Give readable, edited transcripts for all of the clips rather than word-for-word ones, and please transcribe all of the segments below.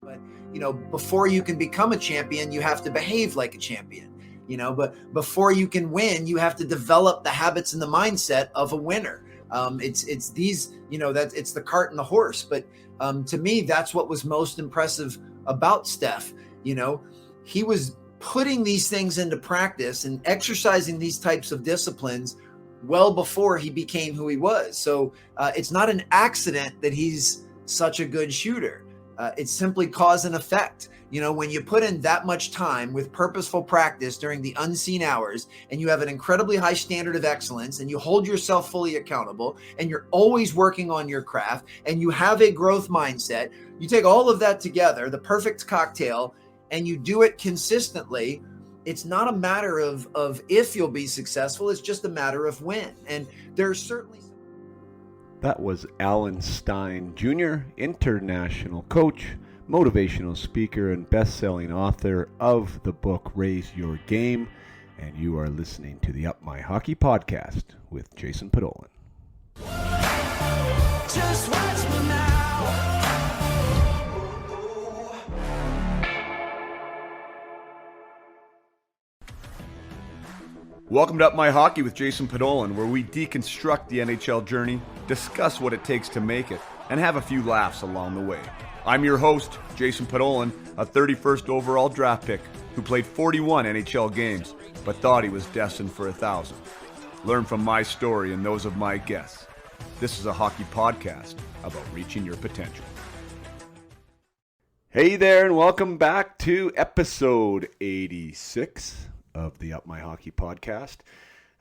But, before you can become a champion, you have to behave like a champion, but before you can win, you have to develop the habits and the mindset of a winner. It's these, it's the cart and the horse. But to me, that's what was most impressive about Steph. He was putting these things into practice and exercising these types of disciplines well before he became who he was. So it's not an accident that he's such a good shooter. It's simply cause and effect. When you put in that much time with purposeful practice during the unseen hours, and you have an incredibly high standard of excellence, and you hold yourself fully accountable, and you're always working on your craft, and you have a growth mindset, you take all of that together, the perfect cocktail, and you do it consistently. It's not a matter of if you'll be successful. It's just a matter of when. And there's certainly... That was Alan Stein Jr., international coach, motivational speaker, and best-selling author of the book Raise Your Game. And you are listening to the Up My Hockey podcast with Jason Podolin. Just watch me now. Welcome to Up My Hockey with Jason Podolin, where we deconstruct the NHL journey, discuss what it takes to make it, and have a few laughs along the way. I'm your host, Jason Podolin, a 31st overall draft pick who played 41 NHL games, but thought he was destined for 1,000. Learn from my story and those of my guests. This is a hockey podcast about reaching your potential. Hey there, and welcome back to episode 86 of the Up My Hockey podcast.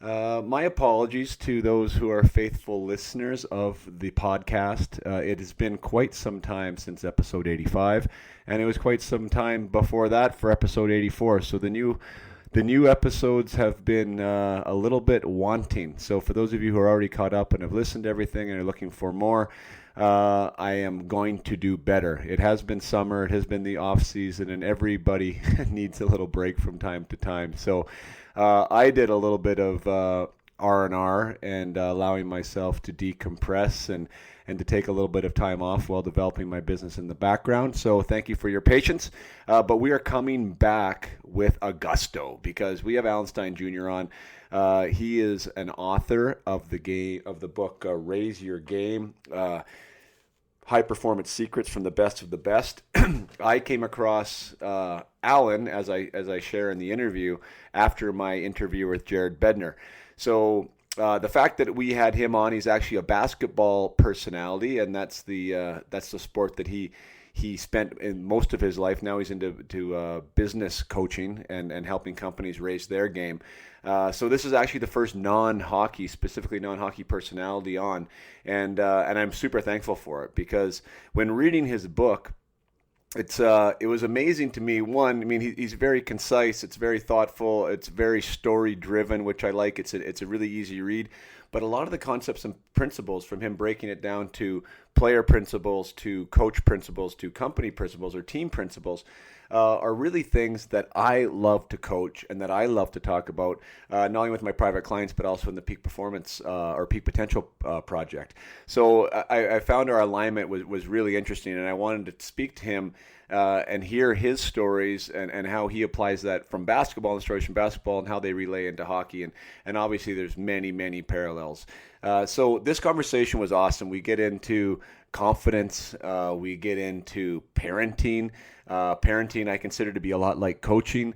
My apologies to those who are faithful listeners of the podcast. It has been quite some time since episode 85, and it was quite some time before that for episode 84. So the new episodes have been a little bit wanting. So for those of you who are already caught up and have listened to everything and are looking for more, I am going to do better. It has been summer, it has been the off season, and everybody needs a little break from time to time. So I did a little bit of R&R and allowing myself to decompress and to take a little bit of time off while developing my business in the background. So thank you for your patience. But we are coming back with a gusto because we have Alan Stein Jr. on. He is an author of the book Raise Your Game, High Performance Secrets from the Best of the Best. I came across Alan, as I share in the interview, after my interview with Jared Bednar. So the fact that we had him on, he's actually a basketball personality, and that's the sport that he spent in most of his life. Now he's into business coaching and helping companies raise their game. So this is actually the first specifically non-hockey personality on, and I'm super thankful for it because when reading his book, it was amazing to me. One, I mean, he's very concise. It's very thoughtful. It's very story driven, which I like. It's a really easy read. But a lot of the concepts and principles, from him breaking it down to player principles, to coach principles, to company principles or team principles, are really things that I love to coach and that I love to talk about, not only with my private clients, but also in the Peak Performance or Peak Potential project. So I found our alignment was really interesting, and I wanted to speak to him and hear his stories and how he applies that from basketball, and stories from basketball, and how they relay into hockey. And obviously there's many, many parallels. So this conversation was awesome. We get into confidence. We get into parenting. Parenting I consider to be a lot like coaching.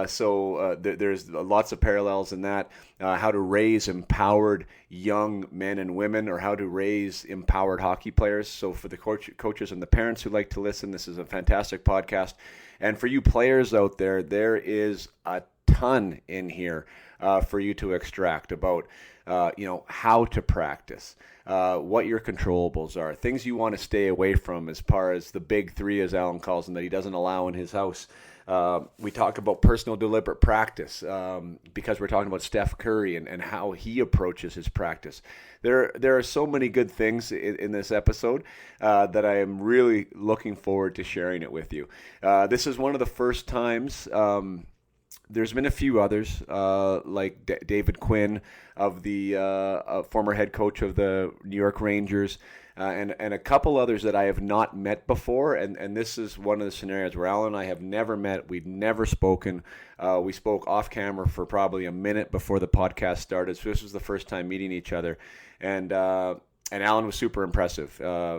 So there's lots of parallels in that. How to raise empowered young men and women, or how to raise empowered hockey players. So for the coaches and the parents who like to listen, this is a fantastic podcast. And for you players out there, there is a ton in here for you to extract about how to practice, what your controllables are, things you want to stay away from as far as the big three, as Alan calls them, that he doesn't allow in his house. We talk about personal deliberate practice because we're talking about Steph Curry and how he approaches his practice. There are so many good things in this episode that I am really looking forward to sharing it with you. This is one of the first times there's been a few others, like David Quinn, of the former head coach of the New York Rangers, and a couple others that I have not met before. And this is one of the scenarios where Alan and I have never met. We've never spoken. We spoke off camera for probably a minute before the podcast started. So this was the first time meeting each other. And Alan was super impressive,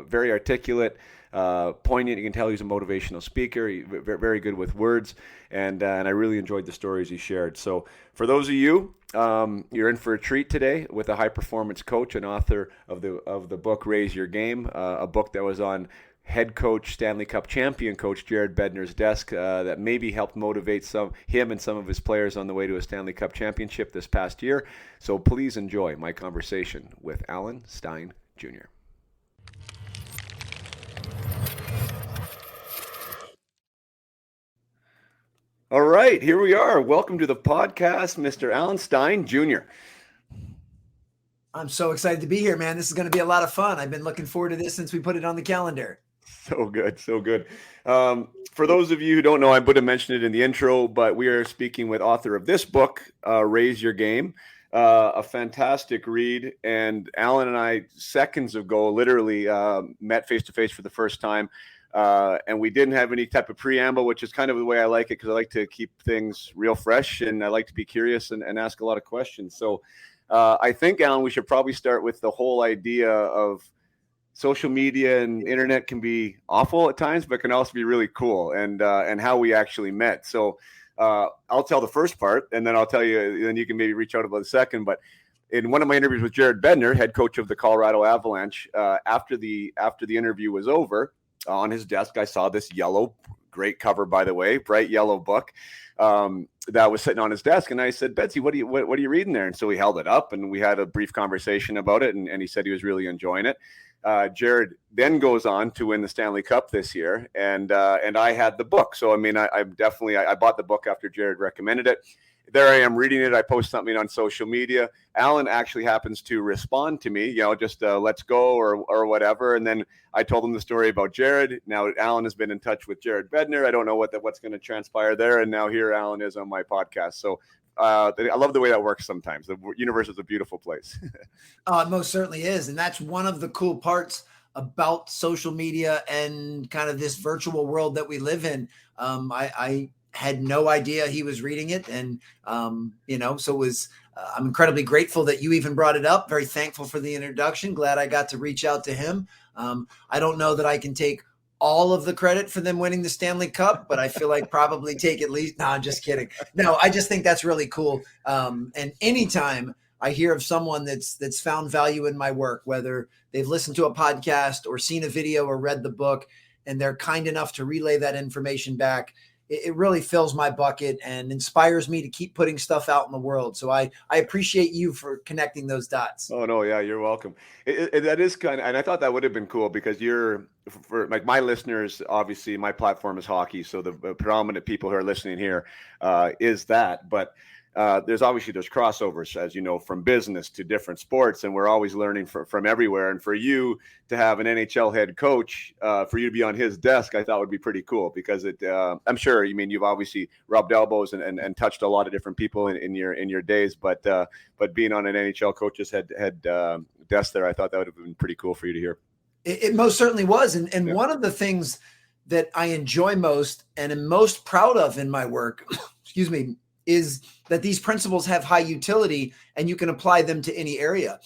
very articulate, poignant. You can tell he's a motivational speaker. Very good with words, and I really enjoyed the stories he shared. So for those of you, you're in for a treat today with a high performance coach and author of the book Raise Your Game, a book that was on head coach, Stanley Cup champion coach Jared Bednar's desk, that maybe helped motivate him and some of his players on the way to a Stanley Cup championship this past year. So please enjoy my conversation with Alan Stein Jr. All right, here we are. Welcome to the podcast, Mr. Alan Stein Jr. I'm so excited to be here, man. This is going to be a lot of fun. I've been looking forward to this since we put it on the calendar. So good, so good. For those of you who don't know, I would have mentioned it in the intro, but we are speaking with author of this book, Raise Your Game, a fantastic read. And Alan and I, seconds ago, literally met face-to-face for the first time. And we didn't have any type of preamble, which is kind of the way I like it, because I like to keep things real fresh, and I like to be curious and ask a lot of questions. So I think, Alan, we should probably start with the whole idea of social media and internet can be awful at times, but can also be really cool, and how we actually met. So I'll tell the first part, and then I'll tell you, then you can maybe reach out about the second. But in one of my interviews with Jared Bednar, head coach of the Colorado Avalanche, after the interview was over, on his desk, I saw this yellow, great cover, by the way, bright yellow book that was sitting on his desk. And I said, Betsy, what are you reading there? And so he held it up, and we had a brief conversation about it. And he said he was really enjoying it. Jared then goes on to win the Stanley Cup this year. And I had the book. So, I mean, I definitely bought the book after Jared recommended it. There I am reading it. I post something on social media. Alan actually happens to respond to me, just let's go or whatever. And then I told him the story about Jared. Now Alan has been in touch with Jared Bednar. I don't know what's going to transpire there. And now here Alan is on my podcast. So I love the way that works sometimes. The universe is a beautiful place. It most certainly is. And that's one of the cool parts about social media and kind of this virtual world that we live in. I had no idea he was reading it. And, so it was, I'm incredibly grateful that you even brought it up. Very thankful for the introduction. Glad I got to reach out to him. I don't know that I can take all of the credit for them winning the Stanley Cup, but I feel like probably take at least, no, I'm just kidding. No, I just think that's really cool. And anytime I hear of someone that's found value in my work, whether they've listened to a podcast or seen a video or read the book, and they're kind enough to relay that information back, it really fills my bucket and inspires me to keep putting stuff out in the world. So I appreciate you for connecting those dots. Oh, no. Yeah, you're welcome. That is kind of, and I thought that would have been cool, because for like my listeners, obviously my platform is hockey. So the predominant people who are listening here is that, but there's crossovers, as you know, from business to different sports, and we're always learning from everywhere. And for you to have an NHL head coach, for you to be on his desk, I thought would be pretty cool, because I'm sure, you've obviously rubbed elbows and touched a lot of different people in your days, but being on an NHL coach's head desk there, I thought that would have been pretty cool for you to hear. It most certainly was. And Yeah. One of the things that I enjoy most and am most proud of in my work, excuse me, is that these principles have high utility and you can apply them to any area.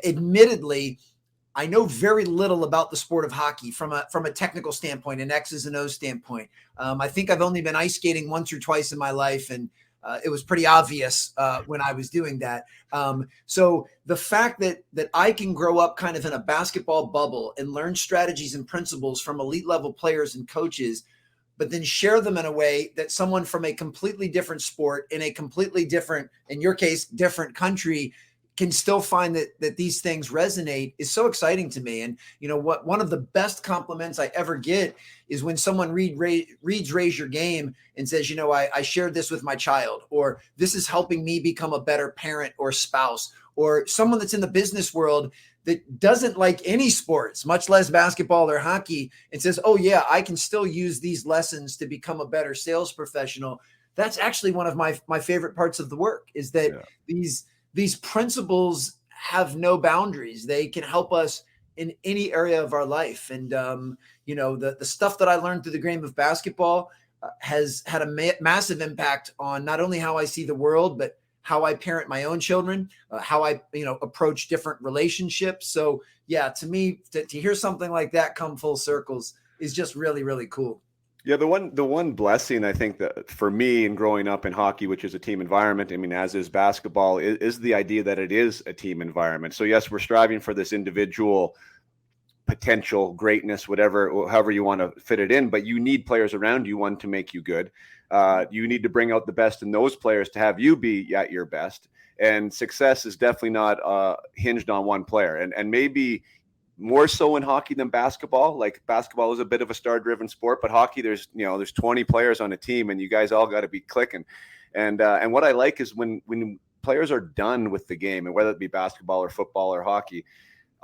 Admittedly, I know very little about the sport of hockey from a technical standpoint, an X's and O's standpoint. I think I've only been ice skating once or twice in my life, and it was pretty obvious when I was doing that. So the fact that I can grow up kind of in a basketball bubble and learn strategies and principles from elite level players and coaches, but then share them in a way that someone from a completely different sport in a completely different, in your case, different country, can still find that these things resonate is so exciting to me. And one of the best compliments I ever get is when someone reads Raise Your Game and says, I shared this with my child, or this is helping me become a better parent or spouse, or someone that's in the business world that doesn't like any sports, much less basketball or hockey, and says, oh yeah, I can still use these lessons to become a better sales professional. that's actually one of my favorite parts of the work, is that these principles have no boundaries. They can help us in any area of our life. And, the stuff that I learned through the game of basketball has had a massive impact on not only how I see the world, but how I parent my own children, how I, approach different relationships. So yeah, to me, to hear something like that come full circles is just really, really cool. Yeah, the one blessing I think that for me in growing up in hockey, which is a team environment, I mean, as is basketball, is the idea that it is a team environment. So yes, we're striving for this individual potential greatness, however you want to fit it in, but you need players around you, one, to make you good. You need to bring out the best in those players to have you be at your best. And success is definitely not hinged on one player. And maybe more so in hockey than basketball. Like basketball is a bit of a star-driven sport, but hockey, there's 20 players on a team, and you guys all got to be clicking. And what I like is when players are done with the game, and whether it be basketball or football or hockey,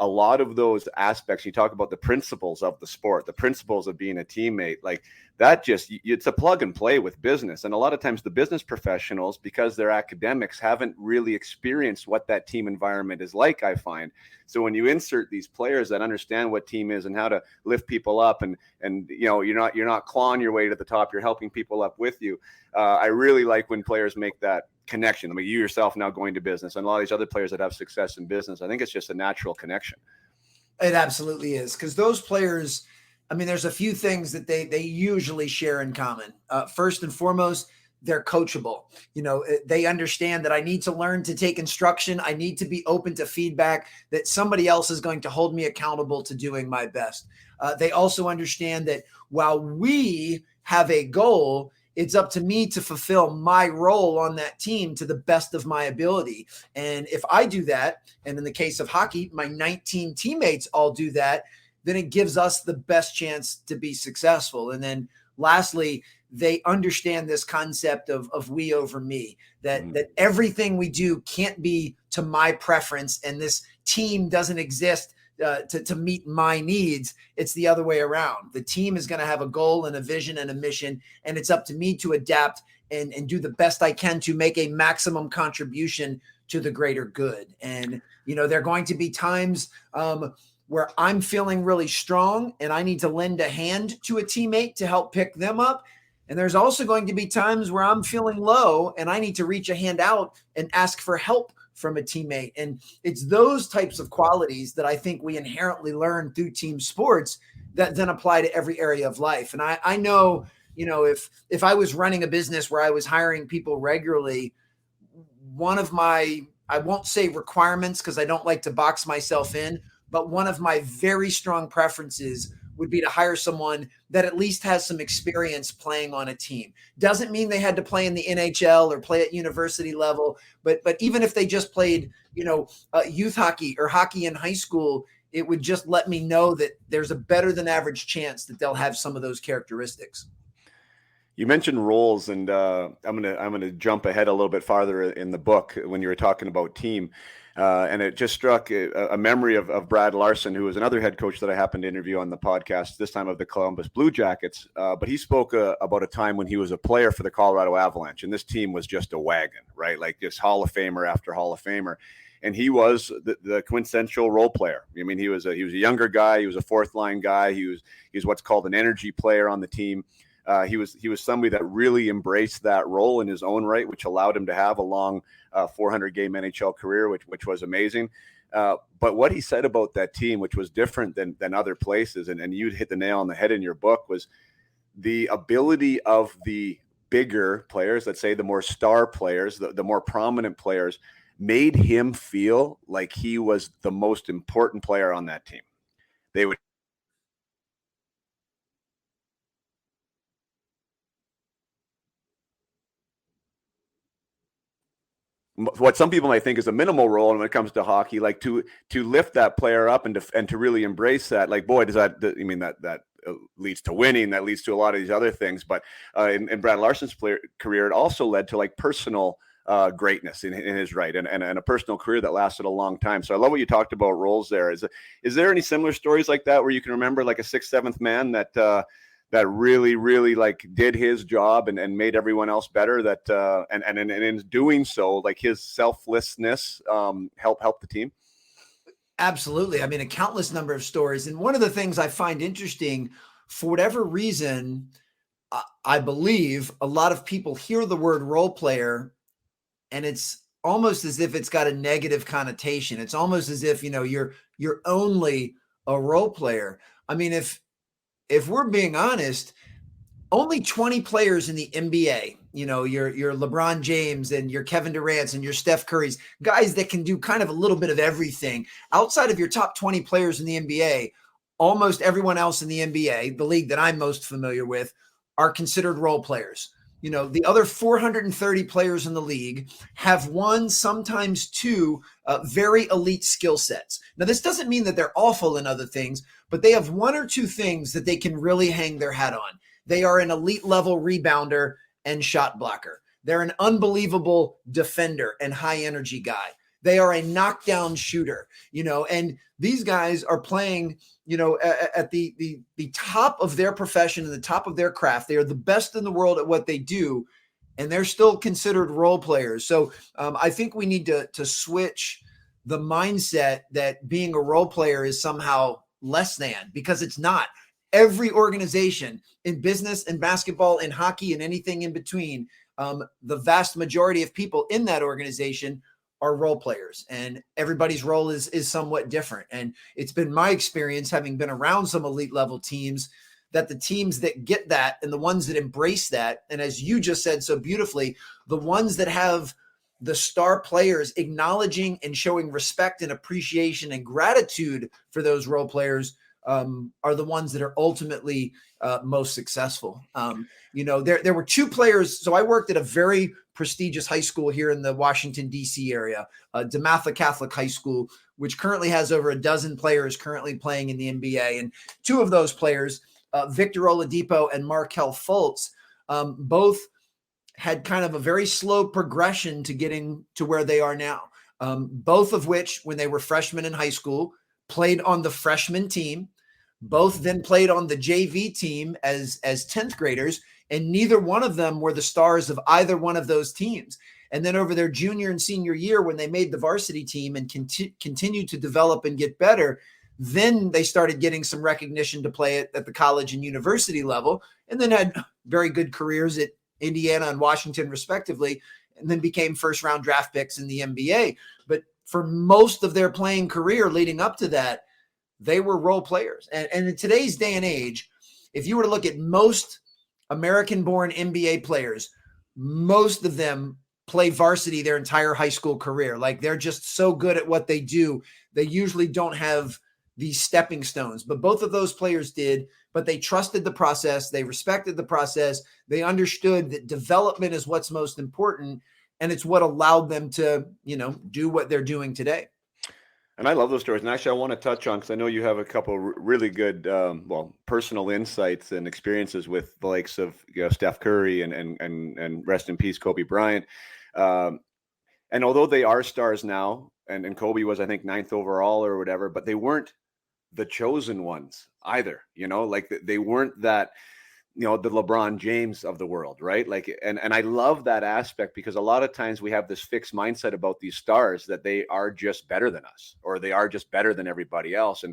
a lot of those aspects, you talk about the principles of the sport, the principles of being a teammate, like that it's a plug and play with business. And a lot of times the business professionals, because they're academics, haven't really experienced what that team environment is like, I find. So when you insert these players that understand what team is and how to lift people up, and you're not clawing your way to the top, you're helping people up with you. I really like when players make that connection. I mean, you yourself now going to business, and a lot of these other players that have success in business, I think it's just a natural connection. It absolutely is, because those players, I mean, there's a few things that they usually share in common. First and foremost, they're coachable. They understand that I need to learn to take instruction. I need to be open to feedback, that somebody else is going to hold me accountable to doing my best. They also understand that while we have a goal, it's up to me to fulfill my role on that team to the best of my ability. And if I do that, and in the case of hockey, my 19 teammates all do that, then it gives us the best chance to be successful. And then lastly, they understand this concept of we over me, that everything we do can't be to my preference, and this team doesn't exist to meet my needs. It's the other way around. The team is going to have a goal and a vision and a mission, and it's up to me to adapt and do the best I can to make a maximum contribution to the greater good. And, there are going to be times where I'm feeling really strong and I need to lend a hand to a teammate to help pick them up. And there's also going to be times where I'm feeling low and I need to reach a hand out and ask for help from a teammate. And it's those types of qualities that I think we inherently learn through team sports that then apply to every area of life. And I know, if I was running a business where I was hiring people regularly, one of my, I won't say requirements because I don't like to box myself in, but one of my very strong preferences would be to hire someone that at least has some experience playing on a team. Doesn't mean they had to play in the NHL or play at university level, but even if they just played, youth hockey or hockey in high school, it would just let me know that there's a better than average chance that they'll have some of those characteristics. You mentioned roles, and I'm gonna jump ahead a little bit farther in the book when you were talking about team. And it just struck a memory of Brad Larson, who was another head coach that I happened to interview on the podcast, this time of the Columbus Blue Jackets. But he spoke about a time when he was a player for the Colorado Avalanche, and this team was just a wagon, right? Like just Hall of Famer after Hall of Famer. And he was the quintessential role player. I mean, he was a younger guy. He was a fourth line guy. He was what's called an energy player on the team. He was somebody that really embraced that role in his own right, which allowed him to have a long 400-game NHL career, which was amazing. But what he said about that team, which was different than other places, and you'd hit the nail on the head in your book, was the ability of the bigger players, let's say the more star players, the more prominent players, made him feel like he was the most important player on that team. They would what some people might think is a minimal role, and when it comes to hockey, like to lift that player up and to really embrace that. Like, boy, does that that leads to winning, that leads to a lot of these other things. But in Brad Larson's career, it also led to like personal greatness in his right, and a personal career that lasted a long time. So I love what you talked about roles there. Is there any similar stories like that where you can remember like a sixth, seventh man that that really, really like did his job and made everyone else better. That and in doing so, like his selflessness help the team. Absolutely. I mean, a countless number of stories. And one of the things I find interesting, for whatever reason, I believe a lot of people hear the word role player and it's almost as if it's got a negative connotation. It's almost as if, you're only a role player. I mean, if we're being honest, only 20 players in the NBA, your LeBron James and your Kevin Durant's and your Steph Curry's, guys that can do kind of a little bit of everything. Outside of your top 20 players in the NBA, almost everyone else in the NBA, the league that I'm most familiar with, are considered role players. The other 430 players in the league have one, sometimes two, very elite skill sets. Now, this doesn't mean that they're awful in other things, but they have one or two things that they can really hang their hat on. They are an elite level rebounder and shot blocker. They're an unbelievable defender and high energy guy. They are a knockdown shooter, and these guys are playing, at the top of their profession and the top of their craft. They are the best in the world at what they do, and they're still considered role players. So I think we need to switch the mindset that being a role player is somehow less than, because it's not. Every organization in business and basketball and hockey and anything in between, the vast majority of people in that organization are role players, and everybody's role is somewhat different. And it's been my experience, having been around some elite level teams, that the teams that get that and the ones that embrace that, and as you just said so beautifully, the ones that have the star players acknowledging and showing respect and appreciation and gratitude for those role players, are the ones that are ultimately most successful. There were two players. So I worked at a very prestigious high school here in the Washington, D.C. area, DeMatha Catholic High School, which currently has over a dozen players currently playing in the NBA. And two of those players, Victor Oladipo and Markelle Fultz, both had kind of a very slow progression to getting to where they are now. Both of which, when they were freshmen in high school, played on the freshman team. Both then played on the JV team as 10th graders, and neither one of them were the stars of either one of those teams. And then over their junior and senior year, when they made the varsity team and continued to develop and get better, then they started getting some recognition to play at the college and university level, and then had very good careers at Indiana and Washington, respectively, and then became first-round draft picks in the NBA. But for most of their playing career leading up to that, they were role players. And in today's day and age, if you were to look at most American-born NBA players, most of them play varsity their entire high school career. Like, they're just so good at what they do. They usually don't have these stepping stones, but both of those players did. But they trusted the process. They respected the process. They understood that development is what's most important, and it's what allowed them to, do what they're doing today. And I love those stories. And actually, I want to touch on, because I know you have a couple really good, personal insights and experiences with the likes of Steph Curry and rest in peace, Kobe Bryant. And although they are stars now, and Kobe was, I think, 9th overall or whatever, but they weren't the chosen ones either. Like they weren't that, the LeBron James of the world, right? Like, and I love that aspect, because a lot of times we have this fixed mindset about these stars that they are just better than us, or they are just better than everybody else.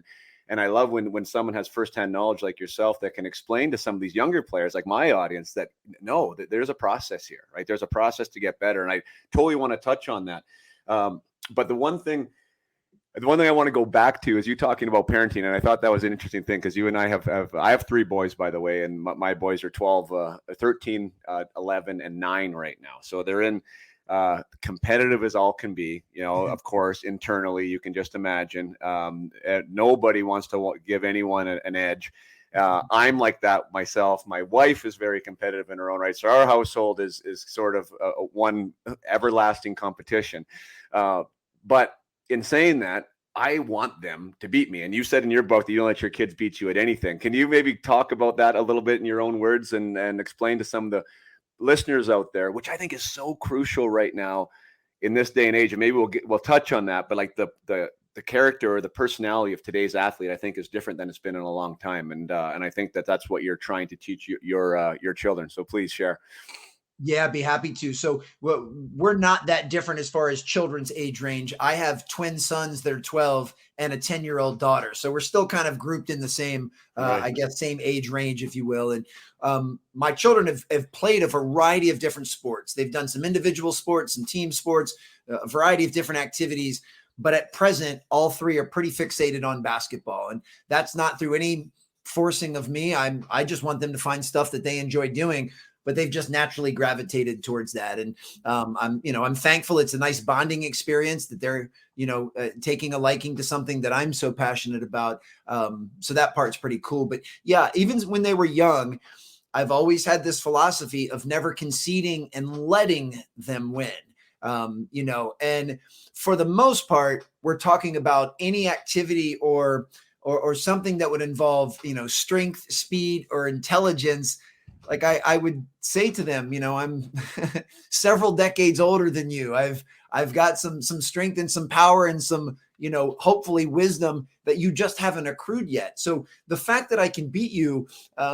And I love when someone has firsthand knowledge like yourself that can explain to some of these younger players, like my audience, that no, there's a process here, right? There's a process to get better. And I totally want to touch on that. But the one thing I want to go back to is you talking about parenting. And I thought that was an interesting thing, because you and I I have 3 boys, by the way, and my boys are 12, 13, 11, and 9 right now. So they're in competitive as all can be, of course, internally, you can just imagine. Nobody wants to give anyone an edge. I'm like that myself. My wife is very competitive in her own right. So our household is sort of one everlasting competition. But in saying that, I want them to beat me. And you said in your book that you don't let your kids beat you at anything. Can you maybe talk about that a little bit in your own words and explain to some of the listeners out there, which I think is so crucial right now in this day and age? And maybe we'll touch on that, but like the the character or the personality of today's athlete, I think, is different than it's been in a long time. And I think that's what you're trying to teach your children. So please share. Yeah, be happy to. So we're not that different as far as children's age range. I have twin sons that are 12 and a 10-year-old daughter. So we're still kind of grouped in the same, Right. I guess, same age range, if you will. And my children have played a variety of different sports. They've done some individual sports, some team sports, a variety of different activities. But at present, all three are pretty fixated on basketball. And that's not through any forcing of me. I just want them to find stuff that they enjoy doing, but they've just naturally gravitated towards that. And I'm thankful. It's a nice bonding experience that they're, taking a liking to something that I'm so passionate about. So that part's pretty cool. But yeah, even when they were young, I've always had this philosophy of never conceding and letting them win. And for the most part, we're talking about any activity or something that would involve, strength, speed, or intelligence. Like I would say to them, I'm several decades older than you. I've got some strength and some power and some, hopefully wisdom that you just haven't accrued yet. So the fact that I can beat you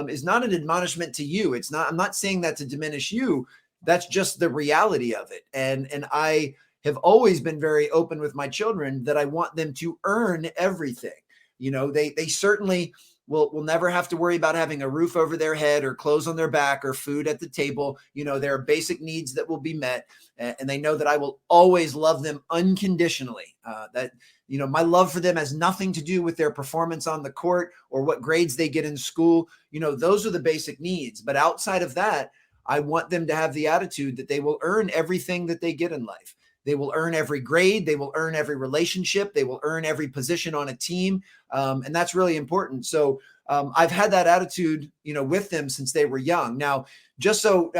is not an admonishment to you. I'm not saying that to diminish you. That's just the reality of it. And I have always been very open with my children that I want them to earn everything. They certainly will never have to worry about having a roof over their head or clothes on their back or food at the table. There are basic needs that will be met. And they know that I will always love them unconditionally. My love for them has nothing to do with their performance on the court or what grades they get in school. Those are the basic needs. But outside of that, I want them to have the attitude that they will earn everything that they get in life. They will earn every grade. They will earn every relationship. They will earn every position on a team. And that's really important. So I've had that attitude, with them since they were young. Now, just so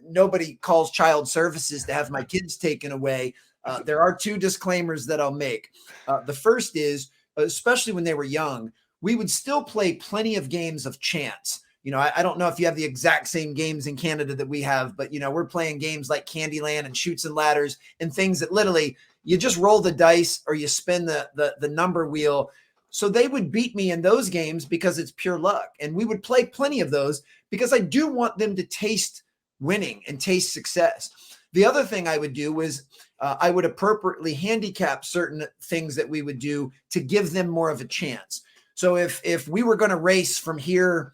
nobody calls child services to have my kids taken away, there are two disclaimers that I'll make. The first is, especially when they were young, we would still play plenty of games of chance. I don't know if you have the exact same games in Canada that we have, but, we're playing games like Candyland and Chutes and Ladders and things that literally you just roll the dice or you spin the number wheel. So they would beat me in those games because it's pure luck. And we would play plenty of those because I do want them to taste winning and taste success. The other thing I would do was I would appropriately handicap certain things that we would do to give them more of a chance. So if we were going to race from here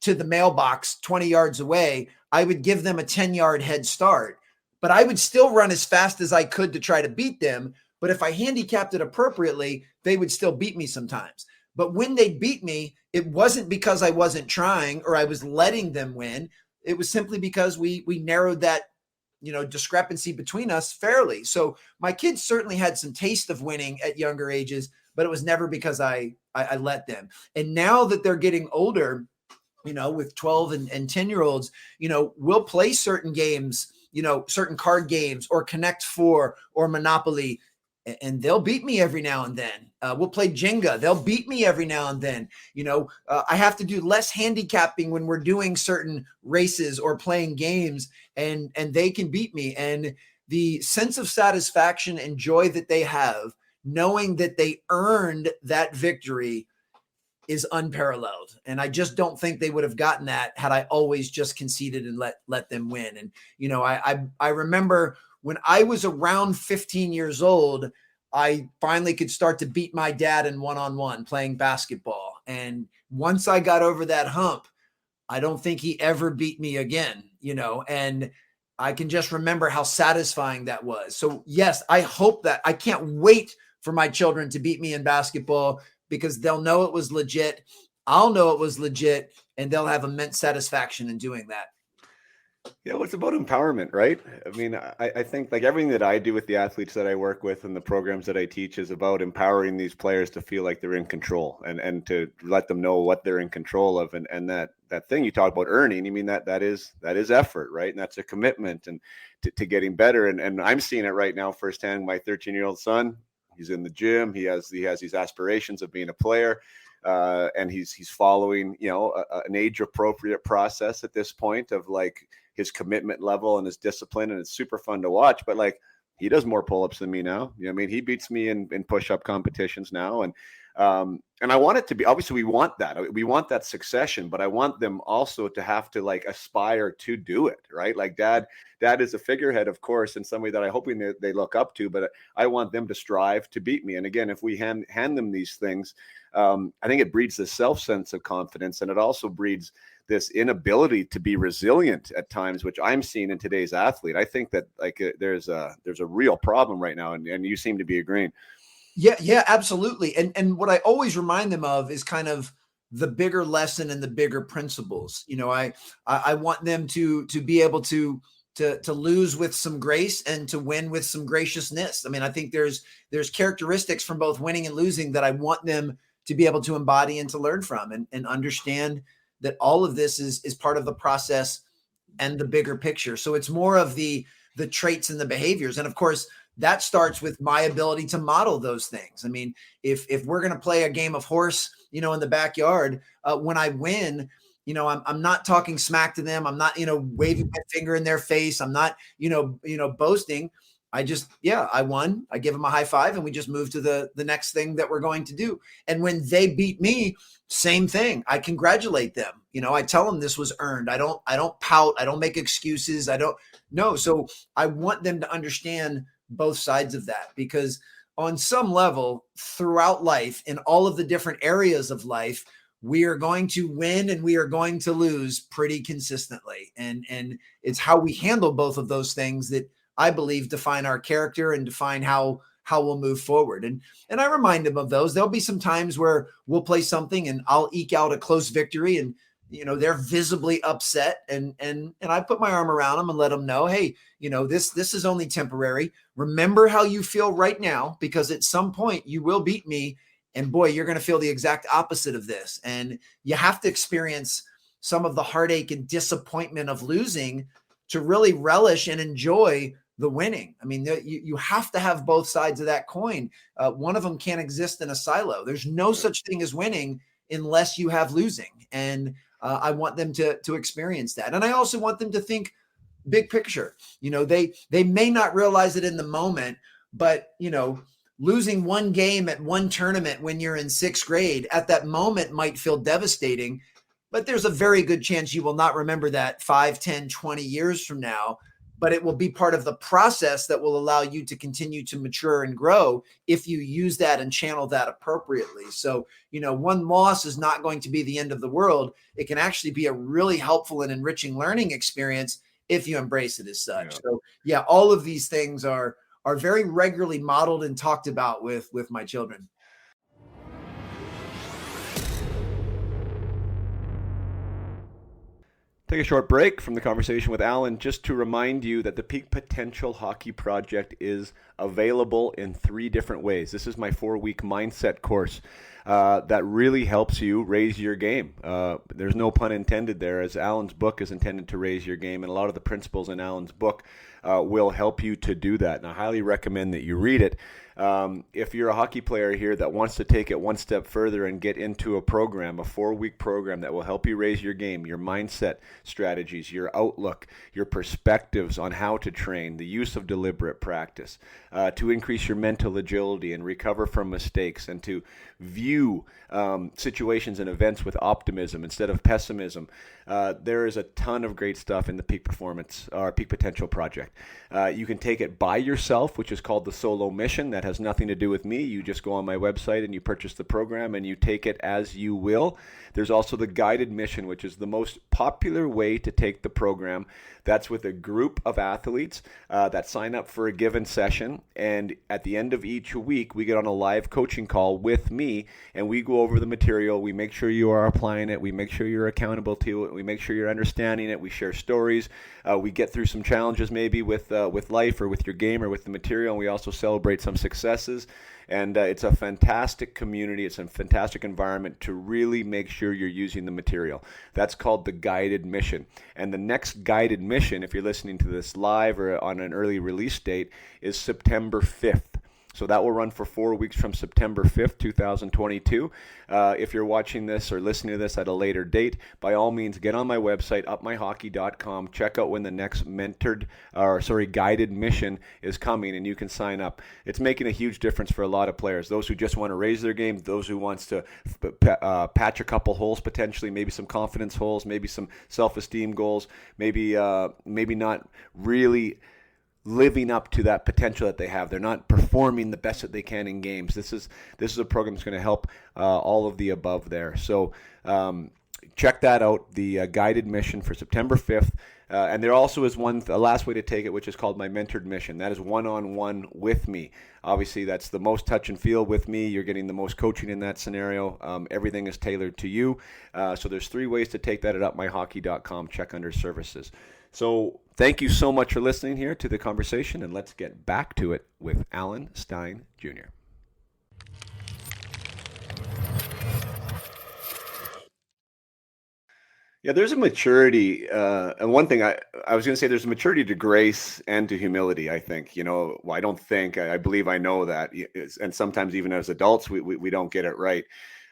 to the mailbox 20 yards away, I would give them a 10-yard head start, but I would still run as fast as I could to try to beat them. But if I handicapped it appropriately, they would still beat me sometimes. But when they beat me, it wasn't because I wasn't trying or I was letting them win. It was simply because we narrowed that, discrepancy between us fairly. So my kids certainly had some taste of winning at younger ages, but it was never because I let them. And now that they're getting older, with 12 and 10-year-olds, we'll play certain games, certain card games or Connect Four or Monopoly, and they'll beat me every now and then. We'll play Jenga. They'll beat me every now and then. I have to do less handicapping when we're doing certain races or playing games, and they can beat me. And the sense of satisfaction and joy that they have, knowing that they earned that victory, is unparalleled. And I just don't think they would have gotten that had I always just conceded and let them win. And, I remember when I was around 15 years old, I finally could start to beat my dad in one-on-one playing basketball. And once I got over that hump, I don't think he ever beat me again, and I can just remember how satisfying that was. So yes, I hope that I can't wait for my children to beat me in basketball, because they'll know it was legit. I'll know it was legit, and they'll have immense satisfaction in doing that. Yeah, well, it's about empowerment, right? I mean, I think like everything that I do with the athletes that I work with and the programs that I teach is about empowering these players to feel like they're in control and to let them know what they're in control of. And that thing you talk about earning, I mean, that is effort, right? And that's a commitment and to getting better. And I'm seeing it right now firsthand. My 13-year-old son, he's in the gym. He has these aspirations of being a player. And he's following, an age appropriate process at this point of like his commitment level and his discipline. And it's super fun to watch, but like he does more pull-ups than me now. You know, I mean, he beats me in push-up competitions now, and I want it to be, obviously we want that succession, but I want them also to have to like aspire to do it, right? Like dad is a figurehead, of course, and somebody that I hope they look up to, but I want them to strive to beat me. And again, if we hand them these things, I think it breeds this sense of confidence, and it also breeds this inability to be resilient at times, which I'm seeing in today's athlete. I think that like there's a real problem right now, and you seem to be agreeing. Yeah, absolutely. And what I always remind them of is kind of the bigger lesson and the bigger principles. You know, I want them to be able to lose with some grace and to win with some graciousness. I mean, I think there's characteristics from both winning and losing that I want them to be able to embody and to learn from, and understand that all of this is part of the process and the bigger picture. So it's more of the traits and the behaviors. And of course, that starts with my ability to model those things. I mean, if we're going to play a game of horse, you know, in the backyard, when I win, you know, I'm not talking smack to them. I'm not, you know, waving my finger in their face. I'm not, you know, boasting. I won. I give them a high five, and we just move to the next thing that we're going to do. And when they beat me, same thing. I congratulate them. You know, I tell them this was earned. I don't pout. I don't make excuses. So I want them to understand both sides of that, because on some level throughout life, in all of the different areas of life, we are going to win and we are going to lose pretty consistently. And it's how we handle both of those things that I believe define our character and define how we'll move forward. And I remind them of those. There'll be some times where we'll play something and I'll eke out a close victory, and you know, they're visibly upset, and I put my arm around them and let them know, hey, you know, this is only temporary. Remember how you feel right now, because at some point you will beat me, and boy, you're going to feel the exact opposite of this. And you have to experience some of the heartache and disappointment of losing to really relish and enjoy the winning. I mean, you have to have both sides of that coin. One of them can't exist in a silo. There's no such thing as winning unless you have losing. And I want them to experience that. And I also want them to think big picture. You know, they may not realize it in the moment, but, you know, losing one game at one tournament when you're in sixth grade at that moment might feel devastating, but there's a very good chance you will not remember that 5, 10, 20 years from now. But it will be part of the process that will allow you to continue to mature and grow if you use that and channel that appropriately. So, you know, one loss is not going to be the end of the world. It can actually be a really helpful and enriching learning experience if you embrace it as such. Yeah. So, yeah, all of these things are very regularly modeled and talked about with my children. Take a short break from the conversation with Alan just to remind you that the Peak Potential Hockey Project is available in 3 different ways. This is my 4-week mindset course that really helps you raise your game. There's no pun intended there, as Alan's book is intended to raise your game, and a lot of the principles in Alan's book will help you to do that. And I highly recommend that you read it. If you're a hockey player here that wants to take it one step further and get into a program, a 4-week program that will help you raise your game, your mindset strategies, your outlook, your perspectives on how to train, the use of deliberate practice, to increase your mental agility and recover from mistakes, and to view situations and events with optimism instead of pessimism. There is a ton of great stuff in the Peak Performance or Peak Potential Project. You can take it by yourself, which is called the Solo Mission. That has nothing to do with me. You just go on my website and you purchase the program and you take it as you will. There's also the guided mission, which is the most popular way to take the program. That's with a group of athletes that sign up for a given session. And at the end of each week, we get on a live coaching call with me and we go over the material. We make sure you are applying it. We make sure you're accountable to it. We make sure you're understanding it. We share stories. We get through some challenges maybe with life or with your game or with the material. And we also celebrate some successes. And it's a fantastic community. It's a fantastic environment to really make sure you're using the material. That's called the guided mission. And the next guided mission, if you're listening to this live or on an early release date, is September 5th. So that will run for 4 weeks from September 5th, 2022. If you're watching this or listening to this at a later date, by all means, get on my website, upmyhockey.com. Check out when the next guided mission is coming, and you can sign up. It's making a huge difference for a lot of players. Those who just want to raise their game, those who wants to patch a couple holes potentially, maybe some confidence holes, maybe some self-esteem goals, maybe not really living up to that potential that they have. They're not performing the best that they can in games. This is a program that's going to help all of the above there. So check that out, the guided mission for September 5th. And there also is a last way to take it, which is called my mentored mission. That is one-on-one with me. Obviously, that's the most touch and feel with me. You're getting the most coaching in that scenario. Everything is tailored to you. So there's 3 ways to take that at upmyhockey.com. Check under services. So thank you so much for listening here to the conversation, and let's get back to it with Alan Stein Jr. Yeah, there's a maturity, and one thing I was going to say, there's a maturity to grace and to humility. I think, well, I don't think, I believe I know that, and sometimes even as adults, we don't get it right.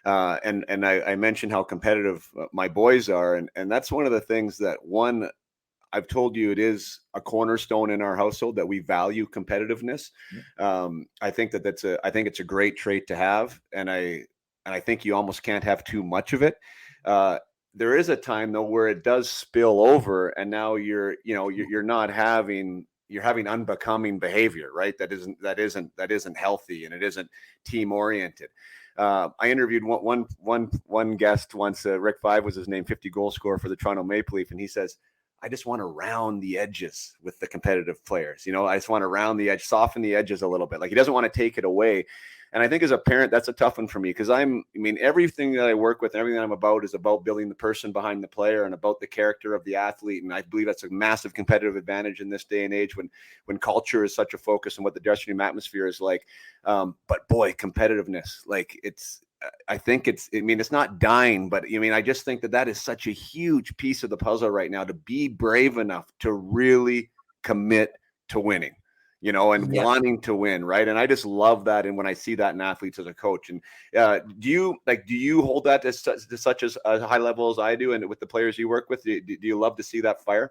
And I mentioned how competitive my boys are, and that's one of the things that I've told you, it is a cornerstone in our household that we value competitiveness. I think I think it's a great trait to have, and I think you almost can't have too much of it. There is a time though where it does spill over, and now you're having unbecoming behavior, right? That isn't healthy, and it isn't team oriented. I interviewed one guest once. Rick Five was his name, 50 goal scorer for the Toronto Maple Leaf, and he says, I just want to round the edges with the competitive players. I just want to round the edge, soften the edges a little bit. Like, he doesn't want to take it away. And I think as a parent, that's a tough one for me, because everything that I work with and everything that I'm about is about building the person behind the player and about the character of the athlete. And I believe that's a massive competitive advantage in this day and age when culture is such a focus and what the dressing room atmosphere is like. But boy, competitiveness, like it's not dying, but I just think that is such a huge piece of the puzzle right now, to be brave enough to really commit to winning, and wanting to win. Right. And I just love that. And when I see that in athletes as a coach, and do you hold that to such as a high level as I do? And with the players you work with, do you love to see that fire?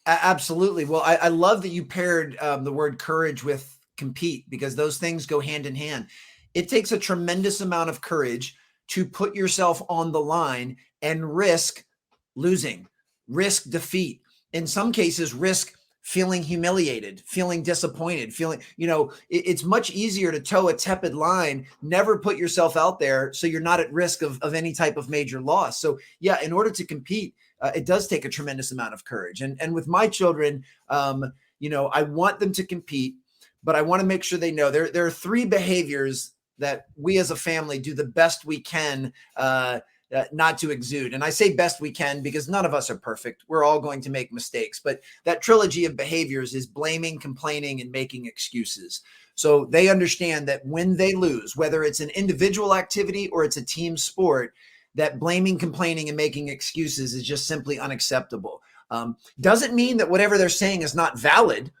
Absolutely. Well, I love that you paired the word courage with compete, because those things go hand in hand. It takes a tremendous amount of courage to put yourself on the line and risk losing, risk defeat. In some cases, risk feeling humiliated, feeling disappointed, it's much easier to toe a tepid line, never put yourself out there so you're not at risk of any type of major loss. So yeah, in order to compete, it does take a tremendous amount of courage. And with my children, I want them to compete, but I want to make sure they know there are 3 behaviors that we as a family do the best we can not to exude. And I say best we can because none of us are perfect. We're all going to make mistakes. But that trilogy of behaviors is blaming, complaining, and making excuses. So they understand that when they lose, whether it's an individual activity or it's a team sport, that blaming, complaining, and making excuses is just simply unacceptable. Doesn't mean that whatever they're saying is not valid,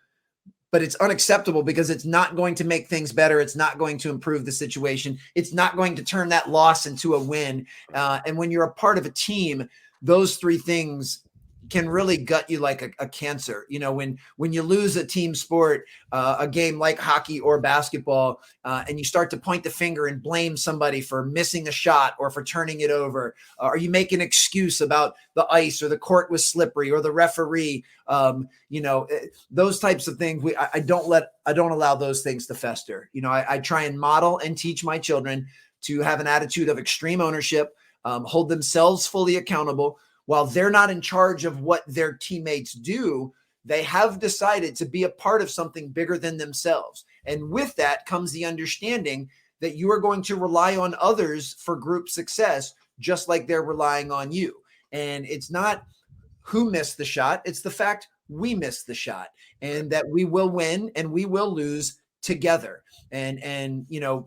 but it's unacceptable because it's not going to make things better. It's not going to improve the situation. It's not going to turn that loss into a win. And when you're a part of a team, those 3 things can really gut you like a cancer. When you lose a team sport, a game like hockey or basketball, and you start to point the finger and blame somebody for missing a shot or for turning it over, or you make an excuse about the ice or the court was slippery or the referee, those types of things, I don't allow those things to fester. I try and model and teach my children to have an attitude of extreme ownership, hold themselves fully accountable. While they're not in charge of what their teammates do, they have decided to be a part of something bigger than themselves. And with that comes the understanding that you are going to rely on others for group success, just like they're relying on you. And it's not who missed the shot, it's the fact we missed the shot, and that we will win and we will lose together. And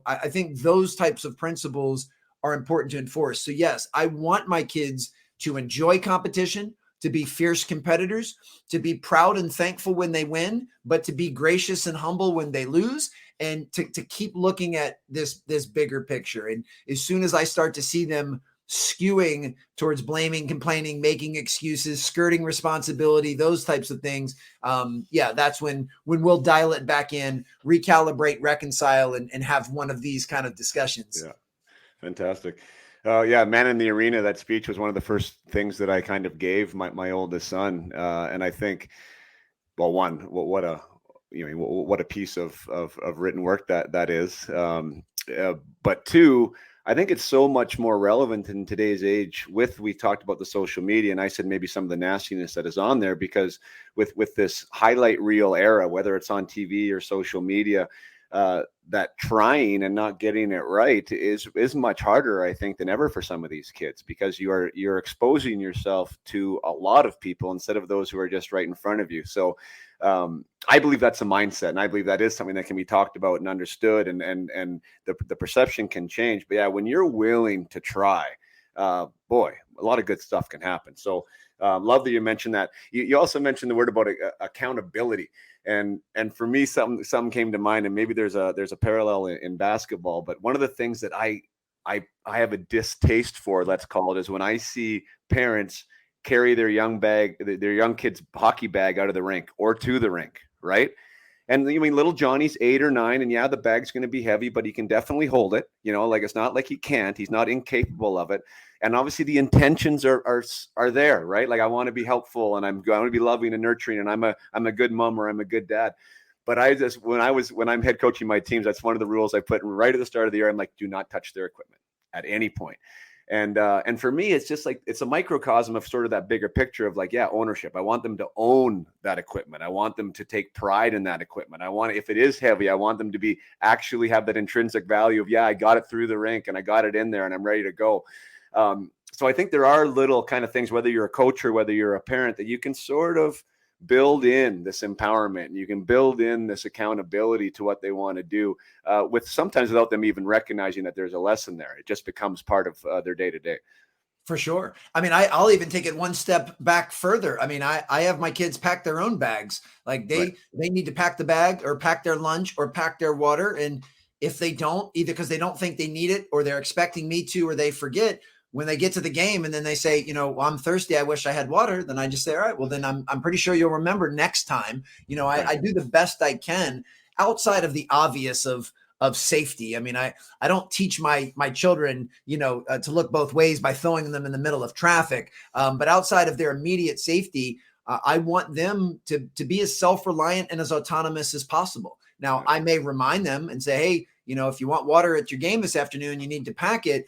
I think those types of principles are important to enforce. So yes, I want my kids to enjoy competition, to be fierce competitors, to be proud and thankful when they win, but to be gracious and humble when they lose, and to keep looking at this bigger picture. And as soon as I start to see them skewing towards blaming, complaining, making excuses, skirting responsibility, those types of things, that's when we'll dial it back in, recalibrate, reconcile, and have one of these kind of discussions. Yeah, fantastic. Man in the Arena, that speech was one of the first things that I kind of gave my oldest son, and I think, well, one, what a piece of written work that is, but two, I think it's so much more relevant in today's age. We talked about the social media, and I said maybe some of the nastiness that is on there, because with this highlight reel era, whether it's on TV or social media, that trying and not getting it right is much harder, I think, than ever for some of these kids, because you're exposing yourself to a lot of people instead of those who are just right in front of you. So I believe that's a mindset, and I believe that is something that can be talked about and understood, and the perception can change. But yeah, when you're willing to try, boy, a lot of good stuff can happen. So love that you mentioned that. You also mentioned the word about accountability. And for me, something came to mind, and maybe there's a parallel in basketball. But one of the things that I have a distaste for, let's call it, is when I see parents carry their young kid's hockey bag out of the rink or to the rink, right? And I mean, little Johnny's 8 or 9, and yeah, the bag's going to be heavy, but he can definitely hold it. Like, it's not like he can't. He's not incapable of it. And obviously, the intentions are there, right? Like, I want to be helpful, and I'm going to be loving and nurturing, and I'm a good mom, or I'm a good dad. But when I'm head coaching my teams, that's one of the rules I put right at the start of the year. I'm like, do not touch their equipment at any point. And for me, it's just like, it's a microcosm of sort of that bigger picture of like, ownership. I want them to own that equipment. I want them to take pride in that equipment. If it is heavy, I want them to actually have that intrinsic value of, I got it through the rink and I got it in there and I'm ready to go. So I think there are little kind of things, whether you're a coach or whether you're a parent, that you can sort of build in this empowerment, and you can build in this accountability to what they want to do, with sometimes without them even recognizing that there's a lesson there. It just becomes part of their day to day. For sure. I mean, I'll even take it one step back further. I mean, I have my kids pack their own bags. Like they need to pack the bag or pack their lunch or pack their water. And if they don't, either because they don't think they need it or they're expecting me to, or they forget, when they get to the game and then they say, well, I'm thirsty, I wish I had water, then I just say, all right, well, then I'm pretty sure you'll remember next time. I do the best I can outside of the obvious of safety. I mean, I don't teach my children, to look both ways by throwing them in the middle of traffic. But outside of their immediate safety, I want them to be as self-reliant and as autonomous as possible. Now, I may remind them and say, hey, if you want water at your game this afternoon, you need to pack it.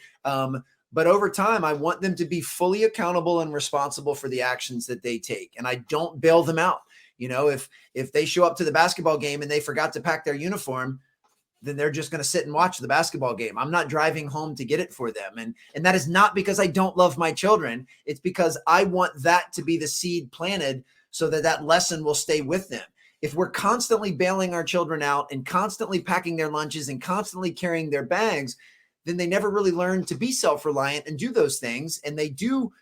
But over time, I want them to be fully accountable and responsible for the actions that they take. And I don't bail them out. If they show up to the basketball game and they forgot to pack their uniform, then they're just going to sit and watch the basketball game. I'm not driving home to get it for them. And that is not because I don't love my children. It's because I want that to be the seed planted so that lesson will stay with them. If we're constantly bailing our children out and constantly packing their lunches and constantly carrying their bags, then they never really learn to be self-reliant and do those things. And they do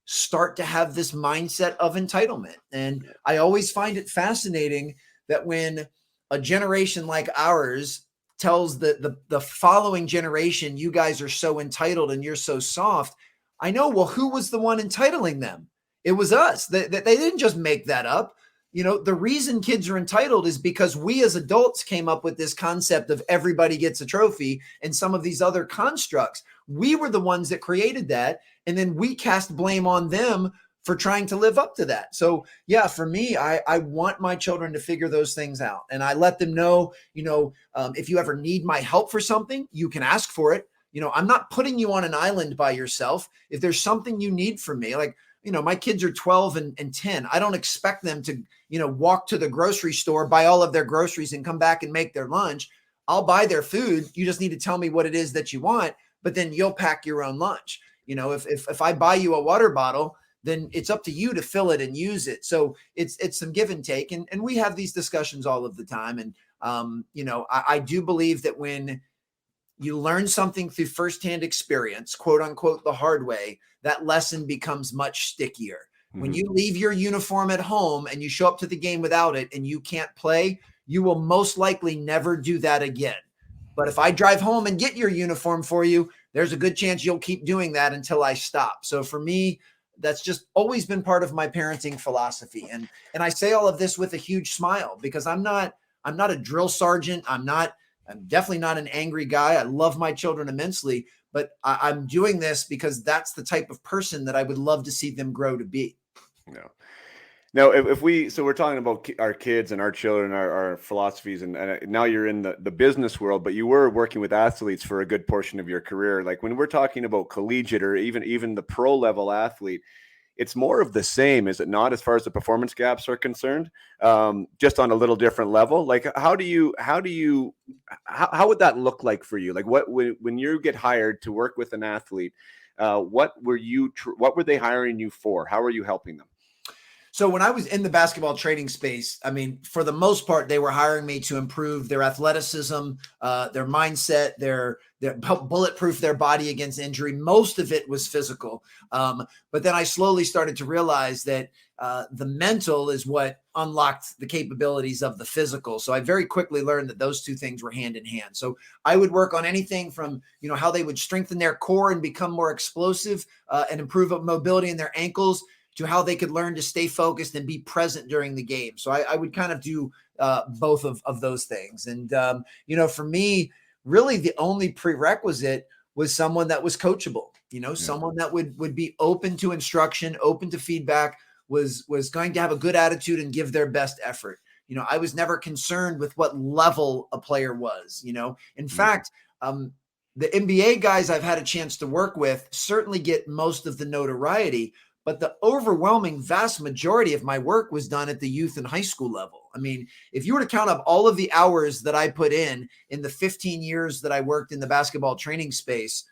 start to have this mindset of entitlement. And I always find it fascinating that when a generation like ours tells the following generation, you guys are so entitled and you're so soft, I know, well, who was the one entitling them? It was us. They didn't just make that up. The reason kids are entitled is because we as adults came up with this concept of everybody gets a trophy and some of these other constructs. We were the ones that created that. And then we cast blame on them for trying to live up to that. So yeah, for me, I want my children to figure those things out. And I let them know, if you ever need my help for something, you can ask for it. I'm not putting you on an island by yourself. If there's something you need from me, like, my kids are 12 and 10. I don't expect them to, walk to the grocery store, buy all of their groceries and come back and make their lunch. I'll buy their food. You just need to tell me what it is that you want, but then you'll pack your own lunch. If I buy you a water bottle, then it's up to you to fill it and use it. So it's some give and take. And we have these discussions all of the time. And, I do believe that when you learn something through firsthand experience, quote unquote, the hard way, that lesson becomes much stickier. Mm-hmm. When you leave your uniform at home and you show up to the game without it and you can't play, you will most likely never do that again. But if I drive home and get your uniform for you, there's a good chance you'll keep doing that until I stop. So for me, that's just always been part of my parenting philosophy. And I say all of this with a huge smile, because I'm not a drill sergeant. I'm definitely not an angry guy. I love my children immensely, but I'm doing this because that's the type of person that I would love to see them grow to be. No. Now, if we, so we're talking about our kids and our children, our philosophies, and now you're in the business world, but you were working with athletes for a good portion of your career. Like when we're talking about collegiate or even the pro level athlete, it's more of the same, is it not, as far as the performance gaps are concerned? Just on a little different level. Like how would that look like for you? Like when you get hired to work with an athlete, what were they hiring you for? How are you helping them? So when I was in the basketball training space, I mean, for the most part, they were hiring me to improve their athleticism, their mindset, their bulletproof their body against injury. Most of it was physical. But then I slowly started to realize that the mental is what unlocked the capabilities of the physical. So I very quickly learned that those two things were hand in hand. So I would work on anything from, how they would strengthen their core and become more explosive and improve mobility in their ankles, to how they could learn to stay focused and be present during the game. So I would kind of do both of those things. And, for me, really the only prerequisite was someone that was coachable, someone that would be open to instruction, open to feedback, was going to have a good attitude and give their best effort. I was never concerned with what level a player was, in fact, the NBA guys I've had a chance to work with certainly get most of the notoriety, but the overwhelming vast majority of my work was done at the youth and high school level. I mean, if you were to count up all of the hours that I put in the 15 years that I worked in the basketball training space,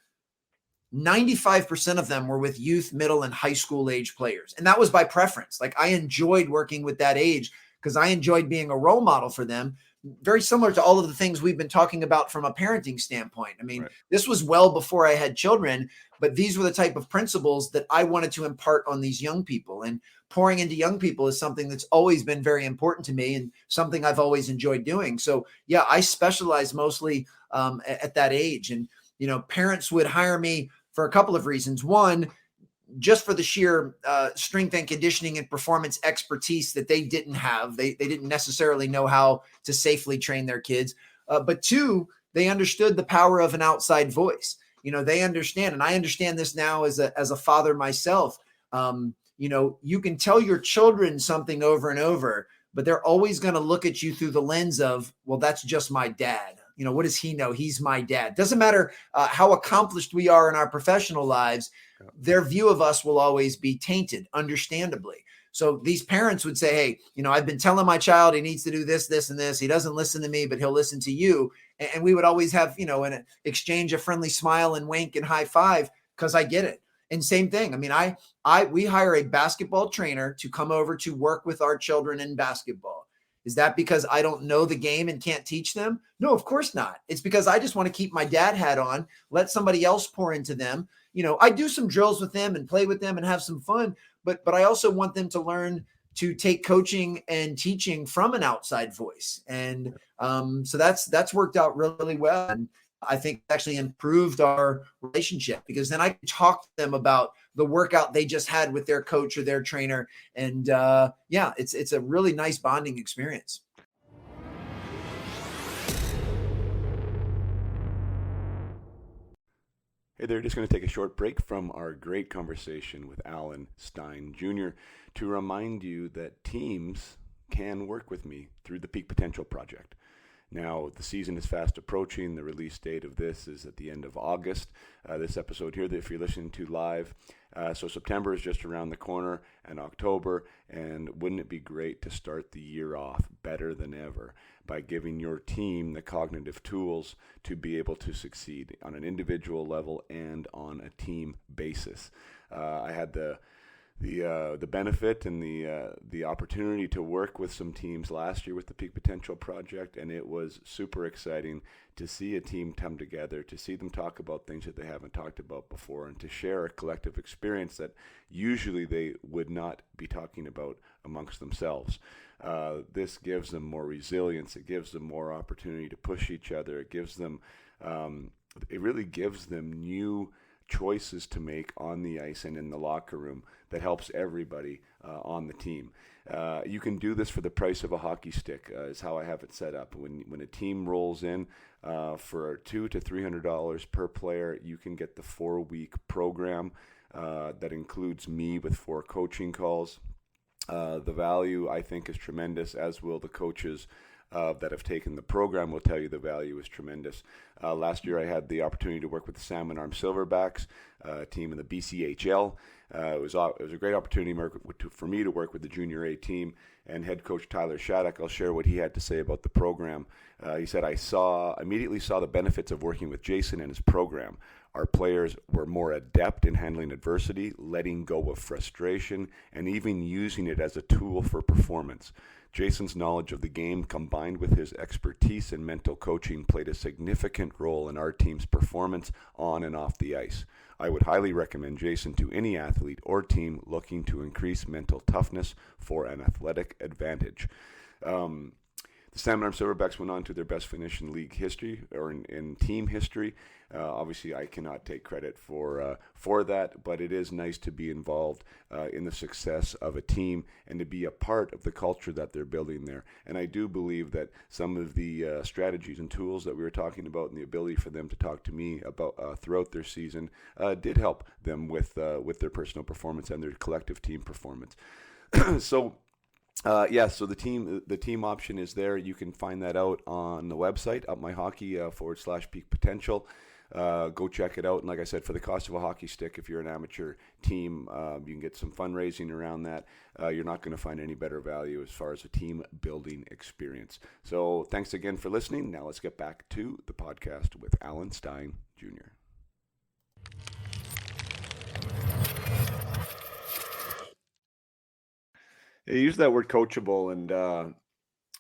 95% of them were with youth, middle, and high school age players. And that was by preference. Like I enjoyed working with that age because I enjoyed being a role model for them. Very similar to all of the things we've been talking about from a parenting standpoint. I mean, This was well before I had children, but these were the type of principles that I wanted to impart on these young people. And pouring into young people is something that's always been very important to me and something I've always enjoyed doing. So yeah, I specialize mostly at that age. And, parents would hire me for a couple of reasons. One, just for the sheer strength and conditioning and performance expertise that they didn't have. They didn't necessarily know how to safely train their kids. But two, they understood the power of an outside voice. They understand, and I understand this now as a father myself. You can tell your children something over and over, but they're always going to look at you through the lens of, well, that's just my dad. What does he know? He's my dad. Doesn't matter how accomplished we are in our professional lives. Their view of us will always be tainted, understandably. So these parents would say, hey, I've been telling my child he needs to do this, this, and this. He doesn't listen to me, but he'll listen to you. And we would always have, an exchange, a friendly smile and wink and high five, because I get it. And same thing. I mean, we hire a basketball trainer to come over to work with our children in basketball. Is that because I don't know the game and can't teach them? No, of course not. It's because I just want to keep my dad hat on, let somebody else pour into them. I do some drills with them and play with them and have some fun, but I also want them to learn to take coaching and teaching from an outside voice. And so that's worked out really well. And I think actually improved our relationship, because then I can talk to them about the workout they just had with their coach or their trainer. And it's a really nice bonding experience. Hey there, just going to take a short break from our great conversation with Alan Stein Jr. to remind you that teams can work with me through the Peak Potential Project. Now, the season is fast approaching. The release date of this is at the end of August. This episode here, if you're listening to live. So September is just around the corner, and October. And wouldn't it be great to start the year off better than ever by giving your team the cognitive tools to be able to succeed on an individual level and on a team basis? I had the the benefit and the opportunity to work with some teams last year with the Peak Potential Project, and it was super exciting to see a team come together, to see them talk about things that they haven't talked about before, and to share a collective experience that usually they would not be talking about amongst themselves. This gives them more resilience. It gives them more opportunity to push each other. It gives them, it really gives them new choices to make on the ice and in the locker room that helps everybody on the team. You can do this for the price of a hockey stick, is how I have it set up. When a team rolls in for $200 to $300 per player, you can get the 4-week program that includes me with 4 coaching calls. The value, I think, is tremendous, as will the coaches that have taken the program will tell you the value is tremendous. Last year I had the opportunity to work with the Salmon Arm Silverbacks, a team in the BCHL. It was a great opportunity for me to work with the Junior A team, and head coach Tyler Shattuck. I'll share what he had to say about the program. He said, I immediately saw the benefits of working with Jason and his program. Our players were more adept in handling adversity, letting go of frustration, and even using it as a tool for performance. Jason's knowledge of the game, combined with his expertise in mental coaching, played a significant role in our team's performance on and off the ice. I would highly recommend Jason to any athlete or team looking to increase mental toughness for an athletic advantage. The Salmon Arm Silverbacks went on to their best finish in league history, or in team history. Obviously, I cannot take credit for that, but it is nice to be involved in the success of a team and to be a part of the culture that they're building there. And I do believe that some of the strategies and tools that we were talking about, and the ability for them to talk to me about throughout their season, did help them with their personal performance and their collective team performance. So the team option is there. You can find that out on the website, upmyhockey /peak potential. Go check it out. And like I said, for the cost of a hockey stick, if you're an amateur team, you can get some fundraising around that. You're not going to find any better value as far as a team building experience. So thanks again for listening. Now let's get back to the podcast with Alan Stein Jr. You use that word coachable, and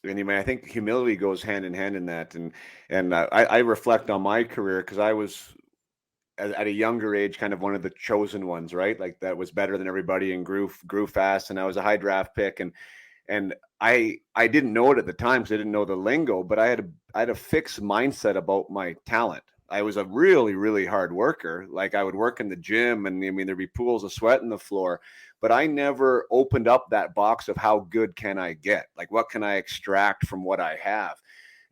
anyway, I think humility goes hand in hand in that. And I reflect on my career, because I was at a younger age kind of one of the chosen ones, right? Like, that was better than everybody and grew fast. And I was a high draft pick, and I didn't know it at the time, because I didn't know the lingo, but I had a fixed mindset about my talent. I was a really, really hard worker. Like, I would work in the gym, and I mean, there'd be pools of sweat in the floor, but I never opened up that box of how good can I get? Like, what can I extract from what I have?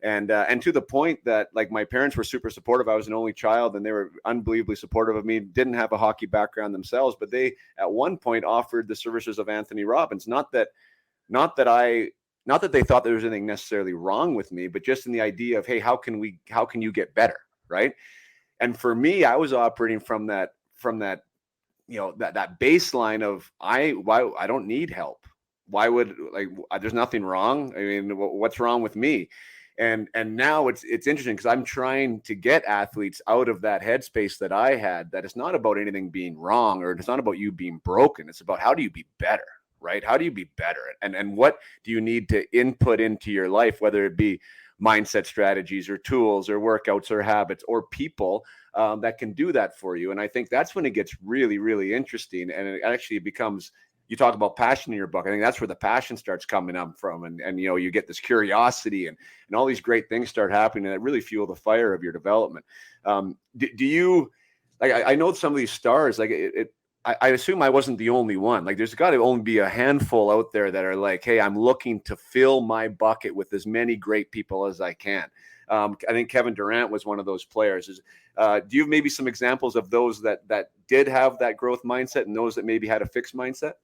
And to the point that, like, my parents were super supportive. I was an only child, and they were unbelievably supportive of me. Didn't have a hockey background themselves, but they at one point offered the services of Anthony Robbins. Not that they thought there was anything necessarily wrong with me, but just in the idea of, hey, how can you get better? Right. And for me, I was operating from that, that baseline of why I don't need help. Why would, there's nothing wrong. I mean, what's wrong with me? And now it's interesting, because I'm trying to get athletes out of that headspace that I had, that it's not about anything being wrong, or it's not about you being broken. It's about, how do you be better, right? How do you be better? And what do you need to input into your life, whether it be mindset strategies or tools or workouts or habits or people that can do that for you. And I think that's when it gets really, really interesting. And it actually becomes, you talk about passion in your book. I think that's where the passion starts coming up from. And you get this curiosity and all these great things start happening that really fuel the fire of your development. Do you, I know some of these stars, I assume I wasn't the only one. Like, there's got to only be a handful out there that are like, hey, I'm looking to fill my bucket with as many great people as I can. I think Kevin Durant was one of those players. Do you have maybe some examples of those that did have that growth mindset, and those that maybe had a fixed mindset?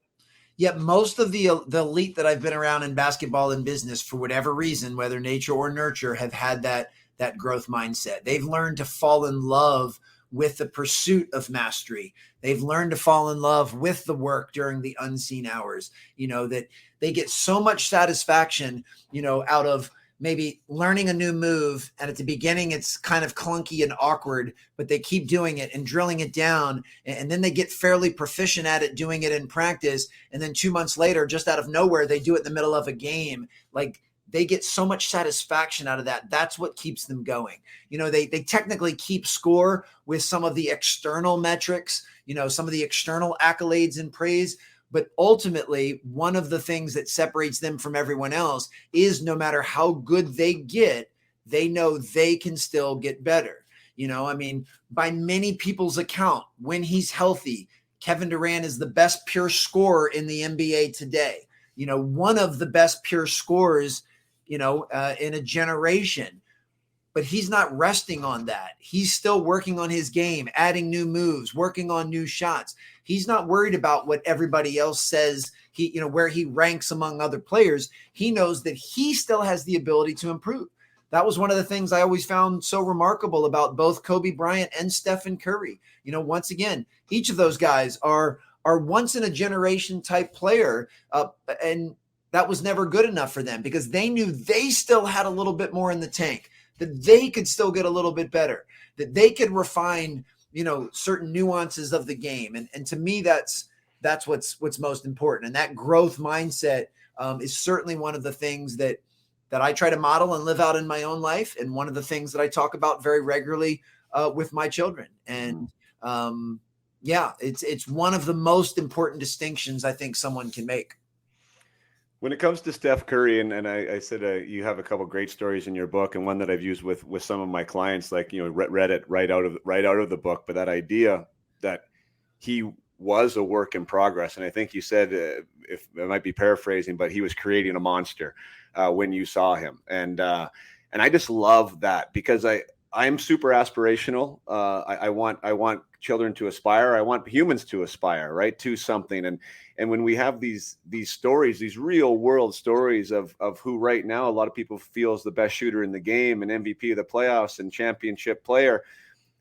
Yeah, most of the elite that I've been around in basketball and business, for whatever reason, whether nature or nurture, have had that growth mindset. They've learned to fall in love with the pursuit of mastery. They've learned to fall in love with the work during the unseen hours, that they get so much satisfaction, out of maybe learning a new move. And at the beginning, it's kind of clunky and awkward, but they keep doing it and drilling it down. And then they get fairly proficient at it, doing it in practice. And then 2 months later, just out of nowhere, they do it in the middle of a game. Like, they get so much satisfaction out of that. That's what keeps them going. They technically keep score with some of the external metrics, some of the external accolades and praise. But ultimately, one of the things that separates them from everyone else is no matter how good they get, they know they can still get better. By many people's account, when he's healthy, Kevin Durant is the best pure scorer in the NBA today. One of the best pure scorers in a generation, but he's not resting on that. He's still working on his game, adding new moves, working on new shots. He's not worried about what everybody else says, where he ranks among other players. He knows that he still has the ability to improve. That was one of the things I always found so remarkable about both Kobe Bryant and Stephen Curry. Once again, each of those guys are once in a generation type player, and that was never good enough for them because they knew they still had a little bit more in the tank, that they could still get a little bit better, that they could refine, certain nuances of the game. And to me, that's what's most important. And that growth mindset is certainly one of the things that I try to model and live out in my own life. And one of the things that I talk about very regularly with my children. And it's one of the most important distinctions I think someone can make. When it comes to Steph Curry, and I said you have a couple great stories in your book, and one that I've used with some of my clients, like read it right out of the book. But that idea that he was a work in progress, and I think you said, if I might be paraphrasing, but he was creating a monster when you saw him, and I just love that because I am super aspirational. I want children to aspire. I want humans to aspire, right, to something. And when we have these stories, these real world stories of who right now a lot of people feel is the best shooter in the game and MVP of the playoffs and championship player,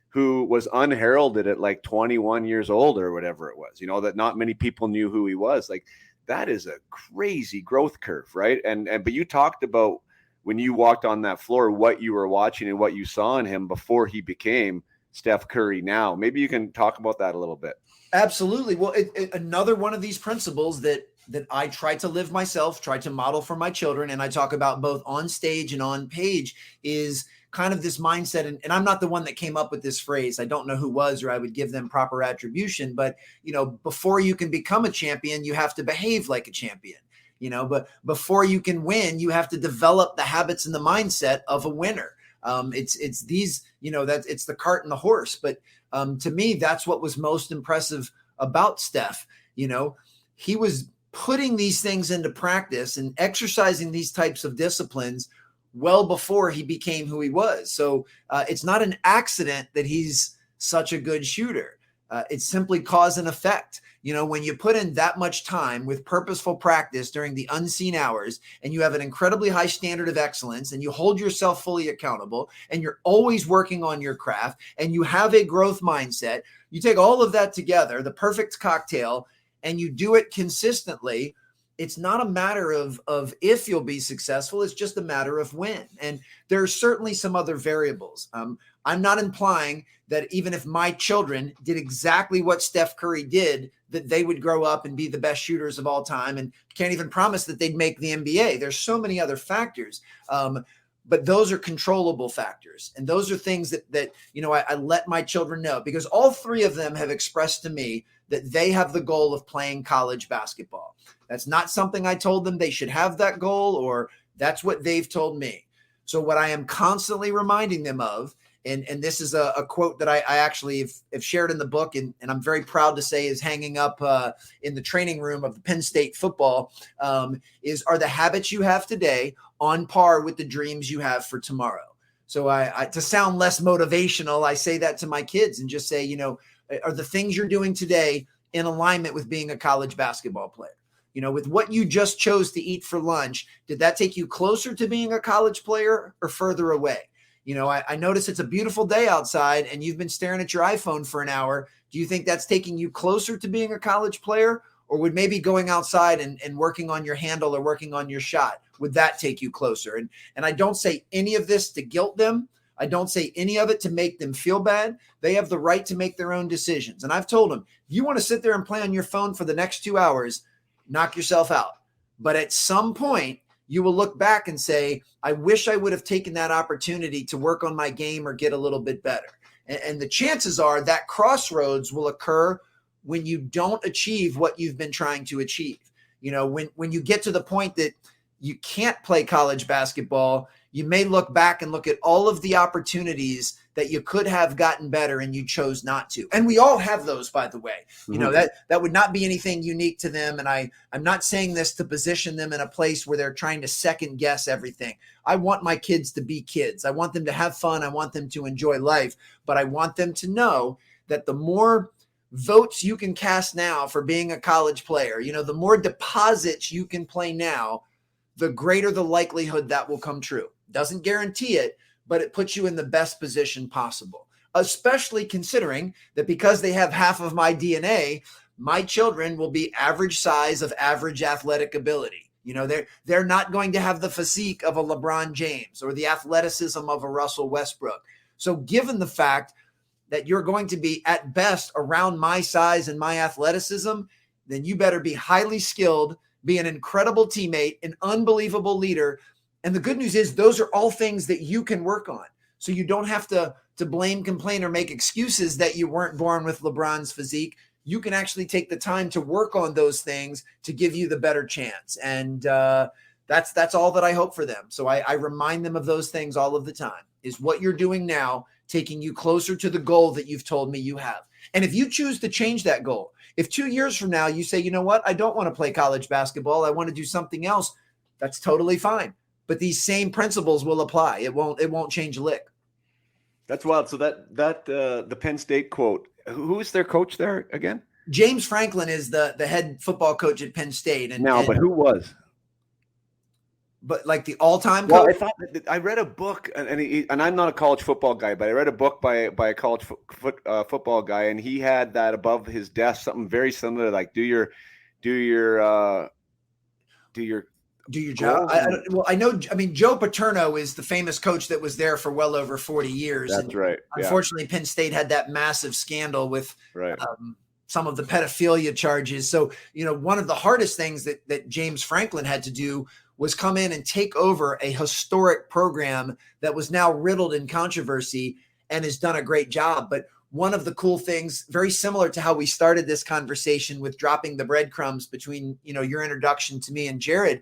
who was unheralded at like 21 years old or whatever it was, that not many people knew who he was. Like, that is a crazy growth curve, right? But you talked about when you walked on that floor, what you were watching and what you saw in him before he became Steph Curry now. Maybe you can talk about that a little bit. Absolutely. Well, another one of these principles that I try to live myself, try to model for my children, and I talk about both on stage and on page, is kind of this mindset. And I'm not the one that came up with this phrase. I don't know who was, or I would give them proper attribution. But, before you can become a champion, you have to behave like a champion. But before you can win, you have to develop the habits and the mindset of a winner. It's these, it's the cart and the horse. But to me, that's what was most impressive about Steph. He was putting these things into practice and exercising these types of disciplines well before he became who he was. So it's not an accident that he's such a good shooter. It's simply cause and effect. When you put in that much time with purposeful practice during the unseen hours, and you have an incredibly high standard of excellence, and you hold yourself fully accountable, and you're always working on your craft, and you have a growth mindset, you take all of that together, the perfect cocktail, and you do it consistently. It's not a matter of if you'll be successful. It's just a matter of when. And there are certainly some other variables. I'm not implying that even if my children did exactly what Steph Curry did, that they would grow up and be the best shooters of all time, and can't even promise that they'd make the NBA. There's so many other factors. But those are controllable factors. And those are things that I let my children know, because all three of them have expressed to me that they have the goal of playing college basketball. That's not something I told them they should have that goal, or that's what they've told me. So what I am constantly reminding them of, and this is a quote that I actually have shared in the book, and I'm very proud to say is hanging up in the training room of the Penn State football, are the habits you have today on par with the dreams you have for tomorrow. So I to sound less motivational, I say that to my kids and just say, are the things you're doing today in alignment with being a college basketball player? With what you just chose to eat for lunch, did that take you closer to being a college player or further away? I notice it's a beautiful day outside and you've been staring at your iPhone for an hour. Do you think that's taking you closer to being a college player Or would maybe going outside and working on your handle or working on your shot, would that take you closer? And I don't say any of this to guilt them. I don't say any of it to make them feel bad. They have the right to make their own decisions. And I've told them, if you want to sit there and play on your phone for the next 2 hours, knock yourself out. But at some point, you will look back and say, I wish I would have taken that opportunity to work on my game or get a little bit better. And the chances are that crossroads will occur when you don't achieve what you've been trying to achieve. When you get to the point that you can't play college basketball, you may look back and look at all of the opportunities that you could have gotten better and you chose not to. And we all have those, by the way. That would not be anything unique to them. And I'm not saying this to position them in a place where they're trying to second guess everything. I want my kids to be kids. I want them to have fun. I want them to enjoy life. But I want them to know that the more votes you can cast now for being a college player, the more deposits you can play now, the greater the likelihood that will come true. Doesn't guarantee it, but it puts you in the best position possible, especially considering that because they have half of my DNA, my children will be average size of average athletic ability. They're not going to have the physique of a LeBron James or the athleticism of a Russell Westbrook. So given the fact that you're going to be at best around my size and my athleticism, then you better be highly skilled, be an incredible teammate, an unbelievable leader. And the good news is those are all things that you can work on. So you don't have to blame, complain, or make excuses that you weren't born with LeBron's physique. You can actually take the time to work on those things to give you the better chance. And that's all that I hope for them. So I remind them of those things all of the time. Is what you're doing now taking you closer to the goal that you've told me you have? And if you choose to change that goal, if 2 years from now you say, you know what, I don't want to play college basketball, I want to do something else, that's totally fine. But these same principles will apply. It won't change a lick. That's wild. So the Penn State quote, who is their coach there again? James Franklin is the head football coach at Penn State. But who was? But like the all-time coach? Well, I read a book, and I'm not a college football guy, but I read a book by a college football guy, and he had that above his desk, something very similar, like do your job. I know. Joe Paterno is the famous coach that was there for well over 40 years. That's right. Unfortunately, Penn State had that massive scandal with right. Some of the pedophilia charges. So, one of the hardest things that James Franklin had to do was come in and take over a historic program that was now riddled in controversy and has done a great job. But one of the cool things, very similar to how we started this conversation with dropping the breadcrumbs between, your introduction to me and Jared.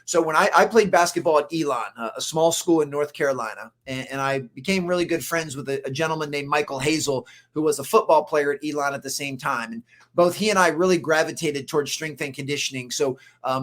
So when I played basketball at Elon, a small school in North Carolina, and I became really good friends with a gentleman named Michael Hazel, who was a football player at Elon at the same time. And both he and I really gravitated towards strength and conditioning. So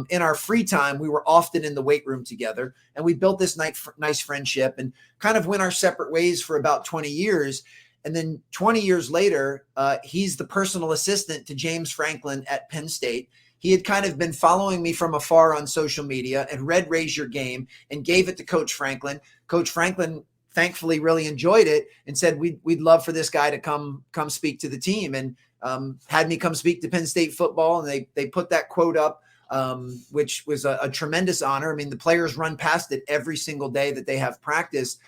in our free time, we were often in the weight room together, and we built this nice friendship and kind of went our separate ways for about 20 years. And then 20 years later, he's the personal assistant to James Franklin at Penn State. He had kind of been following me from afar on social media and read Raise Your Game and gave it to Coach Franklin. Coach Franklin thankfully really enjoyed it and said, we'd love for this guy to come speak to the team, and had me come speak to Penn State football. And they put that quote up, which was a tremendous honor. I mean, the players run past it every single day that they have practice.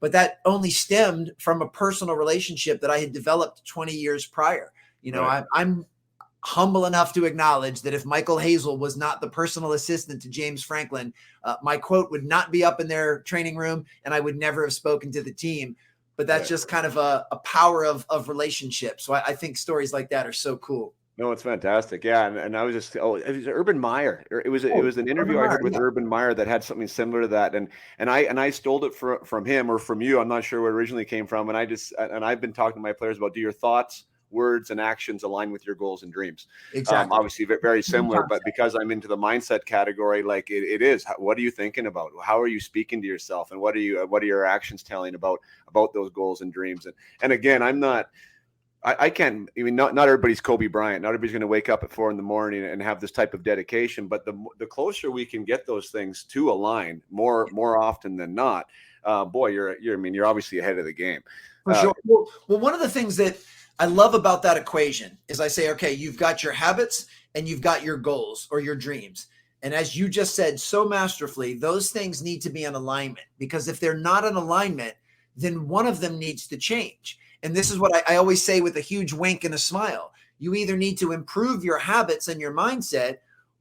But that only stemmed from a personal relationship that I had developed 20 years prior. Right. I'm humble enough to acknowledge that if Michael Hazel was not the personal assistant to James Franklin, my quote would not be up in their training room, and I would never have spoken to the team. But that's just kind of a power of relationships. So I think stories like that are so cool. No, it's fantastic. Yeah. And I was just, it was Urban Meyer. It was an interview I heard with Urban Meyer that had something similar to that. And I stole it from him or from you. I'm not sure where it originally came from. And I've been talking to my players about, do your thoughts, words, and actions align with your goals and dreams? Exactly. Obviously very similar, but because I'm into the mindset category, like it is, what are you thinking about? How are you speaking to yourself? And what are your actions telling about those goals and dreams? And again, I can't. Not everybody's Kobe Bryant. Not everybody's going to wake up at 4 a.m. and have this type of dedication. But the closer we can get those things to align, more often than not, you're obviously ahead of the game. For sure. Well, one of the things that I love about that equation is I say, okay, you've got your habits and you've got your goals or your dreams. And as you just said so masterfully, those things need to be in alignment, because if they're not in alignment, then one of them needs to change. And this is what I always say with a huge wink and a smile. You either need to improve your habits and your mindset,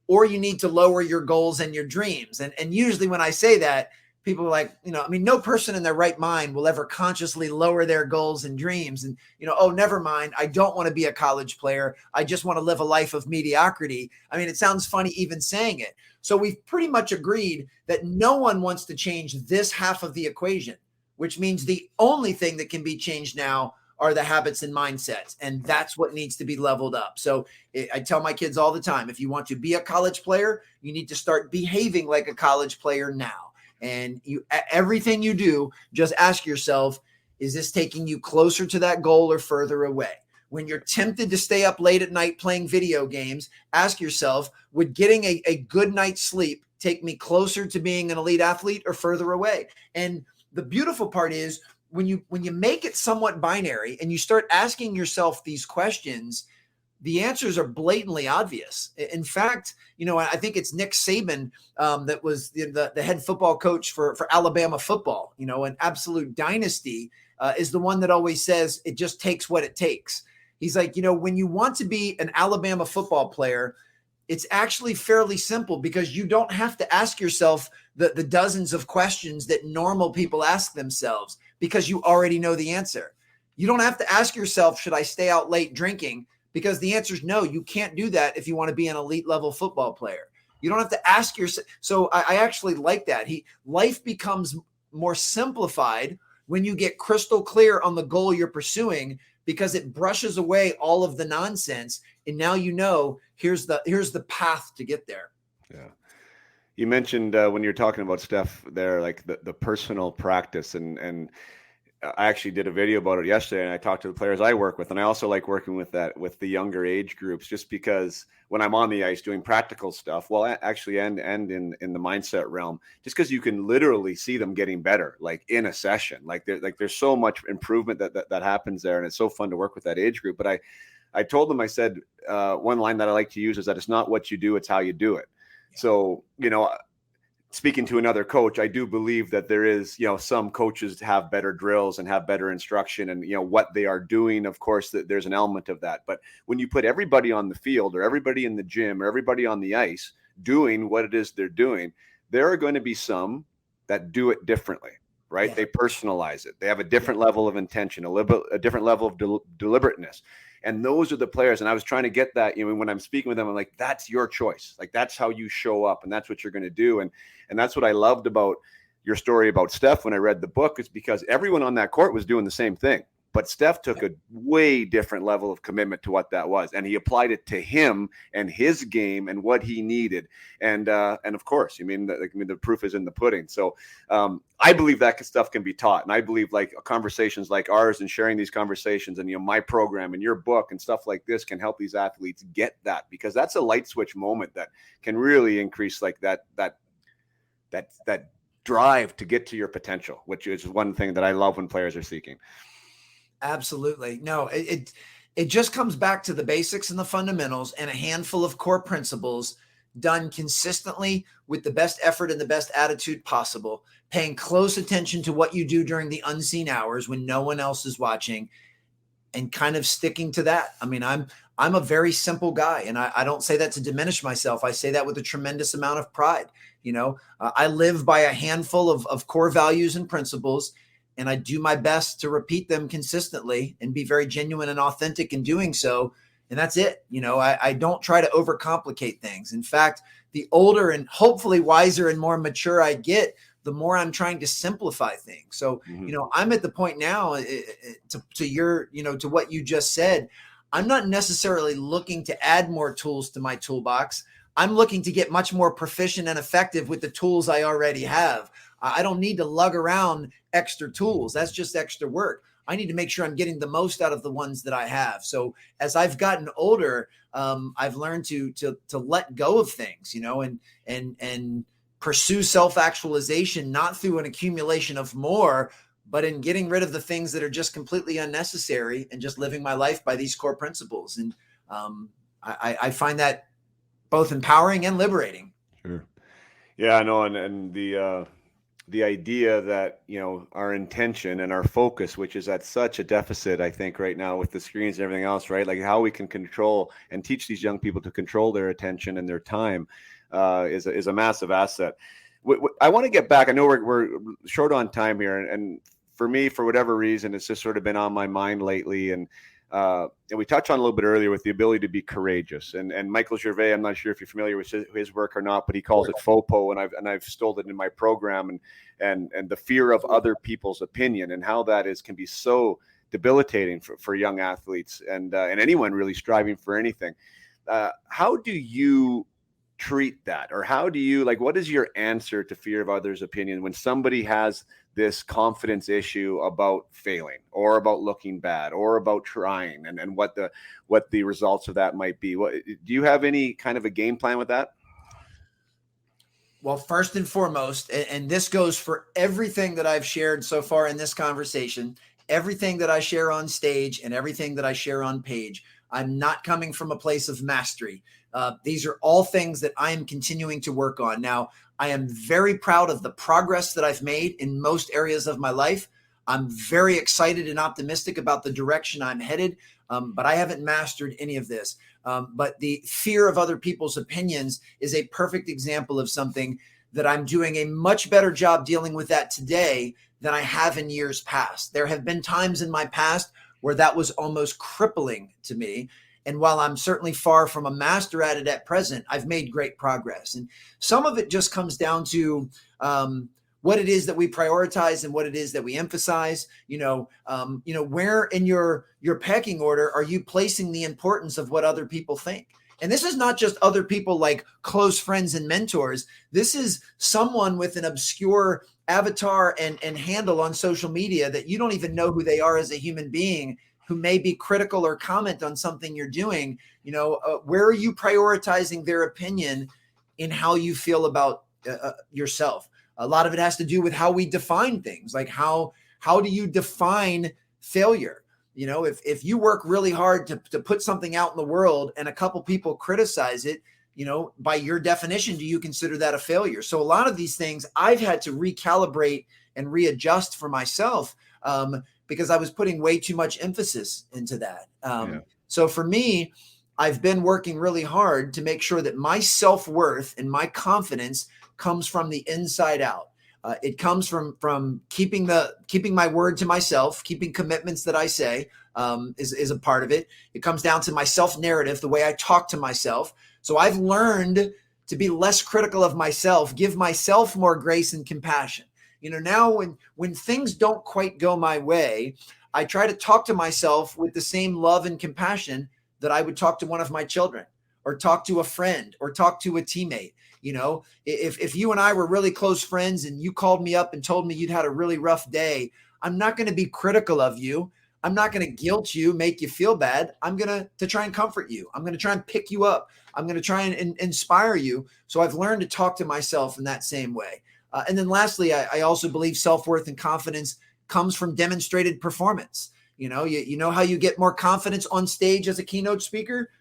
or you need to lower your goals and your dreams. And usually when I say that, people are like, no person in their right mind will ever consciously lower their goals and dreams. And, oh, never mind. I don't want to be a college player. I just want to live a life of mediocrity. I mean, it sounds funny even saying it. So we've pretty much agreed that no one wants to change this half of the equation, which means the only thing that can be changed now are the habits and mindsets. And that's what needs to be leveled up. So I tell my kids all the time, if you want to be a college player, you need to start behaving like a college player now. And everything you do, just ask yourself, is this taking you closer to that goal or further away? When you're tempted to stay up late at night playing video games, ask yourself, would getting a good night's sleep take me closer to being an elite athlete or further away? And the beautiful part is when you make it somewhat binary and you start asking yourself these questions, the answers are blatantly obvious. In fact, I think it's Nick Saban that was the head football coach for Alabama football, an absolute dynasty, is the one that always says it just takes what it takes. He's like, when you want to be an Alabama football player, it's actually fairly simple, because you don't have to ask yourself the dozens of questions that normal people ask themselves, because you already know the answer. You don't have to ask yourself, should I stay out late drinking? Because the answer is no, you can't do that if you want to be an elite level football player. You don't have to ask yourself. So I actually like that. Life becomes more simplified when you get crystal clear on the goal you're pursuing, because it brushes away all of the nonsense. And now here's the path to get there. Yeah. You mentioned when you're talking about Steph there, like the personal practice, and I actually did a video about it yesterday, and I talked to the players I work with, and I also like working with the younger age groups, just because when I'm on the ice doing practical stuff, well, actually, and in the mindset realm, just because you can literally see them getting better, like in a session, there's so much improvement that happens there, and it's so fun to work with that age group. But I told them, I said, one line that I like to use is that it's not what you do, it's how you do it. So, speaking to another coach, I do believe that there is, some coaches have better drills and have better instruction and, what they are doing. Of course, that there's an element of that. But when you put everybody on the field or everybody in the gym or everybody on the ice doing what it is they're doing, there are going to be some that do it differently, right? Yeah. They personalize it. They have a different level of intention, a different level of deliberateness. And those are the players. And I was trying to get that, when I'm speaking with them, I'm like, that's your choice. Like, that's how you show up and that's what you're going to do. And that's what I loved about your story about Steph when I read the book, is because everyone on that court was doing the same thing. But Steph took a way different level of commitment to what that was. And he applied it to him and his game and what he needed. And of course, the proof is in the pudding. So I believe that stuff can be taught. And I believe conversations like ours and sharing these conversations and, my program and your book and stuff like this can help these athletes get that, because that's a light switch moment that can really increase that drive to get to your potential, which is one thing that I love when players are seeking. Absolutely. No, it just comes back to the basics and the fundamentals and a handful of core principles done consistently with the best effort and the best attitude possible, paying close attention to what you do during the unseen hours when no one else is watching, and kind of sticking to that. I mean, I'm a very simple guy, and I don't say that to diminish myself. I say that with a tremendous amount of pride. I live by a handful of core values and principles, and I do my best to repeat them consistently and be very genuine and authentic in doing so. And that's it. I don't try to overcomplicate things. In fact, the older and hopefully wiser and more mature I get, the more I'm trying to simplify things. So, I'm at the point now to what you just said. I'm not necessarily looking to add more tools to my toolbox. I'm looking to get much more proficient and effective with the tools I already have. I don't need to lug around extra tools. That's just extra work. I need to make sure I'm getting the most out of the ones that I have. So as I've gotten older, I've learned to let go of things, and pursue self-actualization, not through an accumulation of more, but in getting rid of the things that are just completely unnecessary and just living my life by these core principles. And I find that both empowering and liberating. Sure. Yeah, I know. And the idea that, you know, our intention and our focus, which is at such a deficit, I think right now with the screens and everything else, right? Like how we can control and teach these young people to control their attention and their time is a massive asset. I want to get back. I know we're short on time here, and for me, for whatever reason, it's just sort of been on my mind lately. And we touched on a little bit earlier with the ability to be courageous. And Michael Gervais, I'm not sure if you're familiar with his work or not, but he calls it FOPO, and I've stole it in my program. And the fear of other people's opinion and how that can be so debilitating for young athletes and anyone really striving for anything. How do you treat that, or how do you, like, what is your answer to fear of others' opinion when somebody has this confidence issue about failing or about looking bad or about trying and what the results of that might be? Do you have any kind of a game plan with that? Well, first and foremost, and this goes for everything that I've shared so far in this conversation, everything that I share on stage and everything that I share on page, I'm not coming from a place of mastery. These are all things that I am continuing to work on. Now, I am very proud of the progress that I've made in most areas of my life. I'm very excited and optimistic about the direction I'm headed, but I haven't mastered any of this. But the fear of other people's opinions is a perfect example of something that I'm doing a much better job dealing with that today than I have in years past. There have been times in my past where that was almost crippling to me. And while I'm certainly far from a master at it at present, I've made great progress. And some of it just comes down to what it is that we prioritize and what it is that we emphasize. Where in your pecking order are you placing the importance of what other people think? And this is not just other people like close friends and mentors. This is someone with an obscure avatar and handle on social media that you don't even know who they are as a human being, who may be critical or comment on something you're doing. Where are you prioritizing their opinion in how you feel about yourself? A lot of it has to do with how we define things. Like how do you define failure? If you work really hard to put something out in the world and a couple people criticize it, by your definition, do you consider that a failure? So a lot of these things I've had to recalibrate and readjust for myself, because I was putting way too much emphasis into that. So for me, I've been working really hard to make sure that my self-worth and my confidence comes from the inside out. It comes from keeping my word to myself, keeping commitments that I say is a part of it. It comes down to my self-narrative, the way I talk to myself. So I've learned to be less critical of myself, give myself more grace and compassion. Now when things don't quite go my way, I try to talk to myself with the same love and compassion that I would talk to one of my children or talk to a friend or talk to a teammate. If you and I were really close friends and you called me up and told me you'd had a really rough day, I'm not going to be critical of you. I'm not going to guilt you, make you feel bad. I'm going to try and comfort you. I'm going to try and pick you up. I'm going to try and inspire you. So I've learned to talk to myself in that same way. And then lastly, I also believe self-worth and confidence comes from demonstrated performance. You know how you get more confidence on stage as a keynote speaker?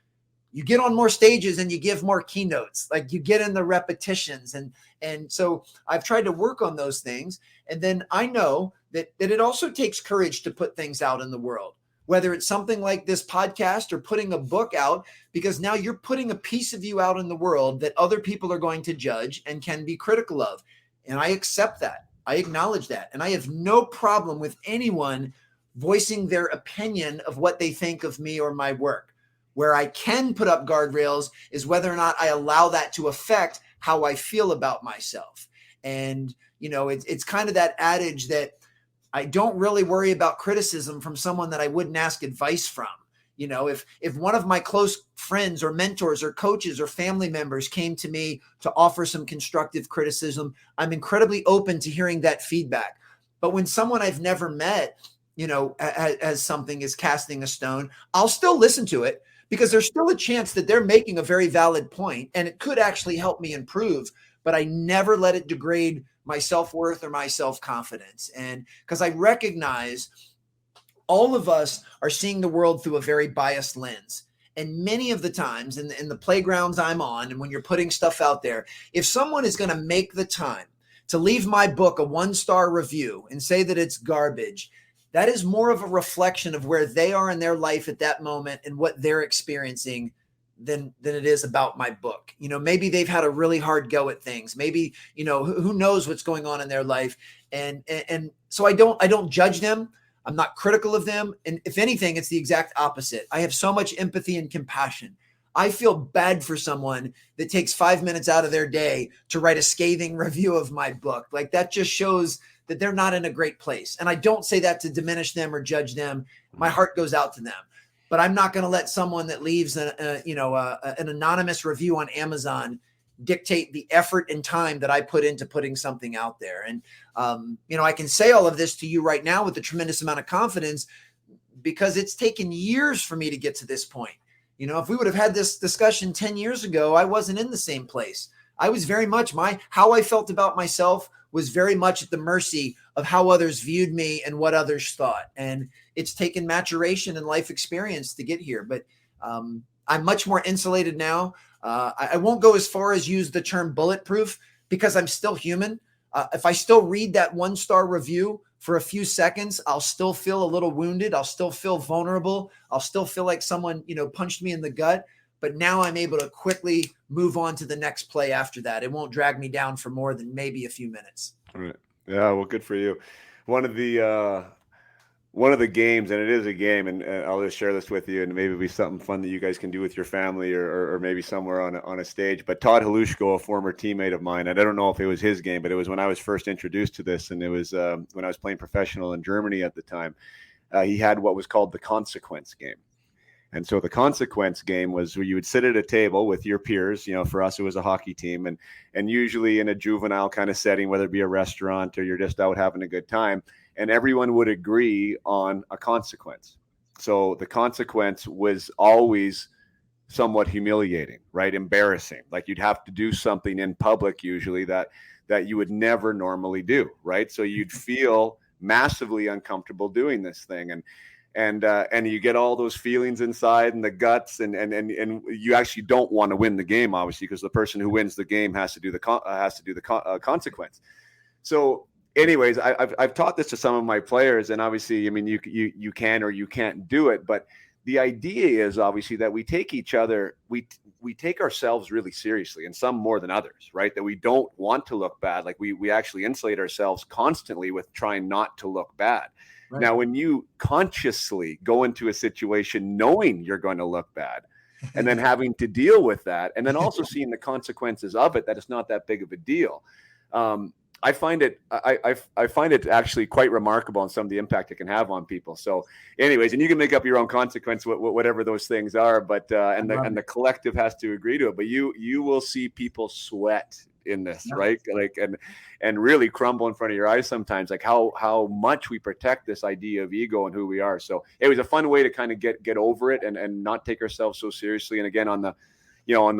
You get on more stages and you give more keynotes, like you get in the repetitions. And so I've tried to work on those things. And then I know that it also takes courage to put things out in the world, whether it's something like this podcast or putting a book out, because now you're putting a piece of you out in the world that other people are going to judge and can be critical of. And I accept that. I acknowledge that. And I have no problem with anyone voicing their opinion of what they think of me or my work. Where I can put up guardrails is whether or not I allow that to affect how I feel about myself. And, it's kind of that adage that I don't really worry about criticism from someone that I wouldn't ask advice from. If one of my close friends or mentors or coaches or family members came to me to offer some constructive criticism, I'm incredibly open to hearing that feedback. But when someone I've never met, as something is casting a stone, I'll still listen to it because there's still a chance that they're making a very valid point and it could actually help me improve. but I never let it degrade my self-worth or my self-confidence. And because I recognize all of us are seeing the world through a very biased lens. And many of the times in the playgrounds I'm on, and when you're putting stuff out there, if someone is going to make the time to leave my book a 1-star review and say that it's garbage, that is more of a reflection of where they are in their life at that moment and what they're experiencing than it is about my book. Maybe they've had a really hard go at things. Maybe, who knows what's going on in their life. And so I don't judge them. I'm not critical of them. And if anything, it's the exact opposite. I have so much empathy and compassion. I feel bad for someone that takes 5 minutes out of their day to write a scathing review of my book. Like, that just shows that they're not in a great place. And I don't say that to diminish them or judge them. My heart goes out to them. But I'm not going to let someone that leaves an anonymous review on Amazon dictate the effort and time that I put into putting something out there. And, I can say all of this to you right now with a tremendous amount of confidence because it's taken years for me to get to this point. If we would have had this discussion 10 years ago, I wasn't in the same place. I was very much how I felt about myself was very much at the mercy of how others viewed me and what others thought. And it's taken maturation and life experience to get here. But I'm much more insulated now. I won't go as far as use the term bulletproof because I'm still human. If I still read that 1-star review for a few seconds, I'll still feel a little wounded. I'll still feel vulnerable. I'll still feel like someone, punched me in the gut. But now I'm able to quickly move on to the next play after that. It won't drag me down for more than maybe a few minutes. All right. Yeah, well, good for you. One of the games, and it is a game, and I'll just share this with you, and maybe it'll be something fun that you guys can do with your family or maybe somewhere on a stage. But Todd Halushko, a former teammate of mine, and I don't know if it was his game, but it was when I was first introduced to this, and it was when I was playing professional in Germany at the time. He had what was called the consequence game. And so the consequence game was where you would sit at a table with your peers. For us, it was a hockey team, and usually in a juvenile kind of setting, whether it be a restaurant or you're just out having a good time, and everyone would agree on a consequence. So the consequence was always somewhat humiliating, right? Embarrassing. Like, you'd have to do something in public usually that you would never normally do, right? So you'd feel massively uncomfortable doing this thing. And you get all those feelings inside and the guts, and you actually don't want to win the game, obviously, because the person who wins the game has to do the consequence. So, anyways, I've taught this to some of my players, and obviously, I mean, you can or you can't do it, but the idea is obviously that we take each other, we take ourselves really seriously, and some more than others, right? That we don't want to look bad. Like, we actually insulate ourselves constantly with trying not to look bad. Right. Now, when you consciously go into a situation knowing you're going to look bad and then having to deal with that, and then also seeing the consequences of it, that it's not that big of a deal. I find it actually quite remarkable on some of the impact it can have on people. So anyways, and you can make up your own consequence, whatever those things are, but and the collective has to agree to it. But you will see people sweat in this, right? Like, and really crumble in front of your eyes sometimes, like how much we protect this idea of ego and who we are. So it was a fun way to kind of get over it and not take ourselves so seriously. And again, on the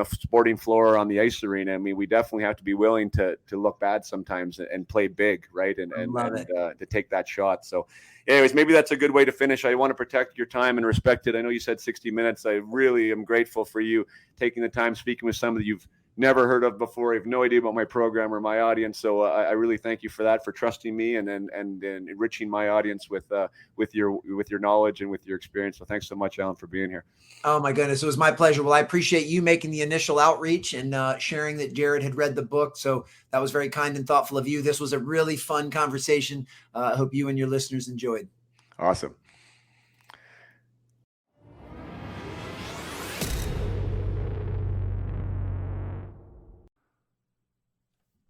sporting floor, on the ice arena, I mean, we definitely have to be willing to look bad sometimes and play big, right? And to take that shot. So anyways, maybe that's a good way to finish. I want to protect your time and respect it. I know you said 60 minutes. I really am grateful for you taking the time, speaking with somebody you've never heard of before. I have no idea about my program or my audience. So I really thank you for that, for trusting me and enriching my audience with your knowledge and with your experience. So thanks so much, Alan, for being here. Oh my goodness. It was my pleasure. Well, I appreciate you making the initial outreach and sharing that Jared had read the book. So that was very kind and thoughtful of you. This was a really fun conversation. I hope you and your listeners enjoyed. Awesome.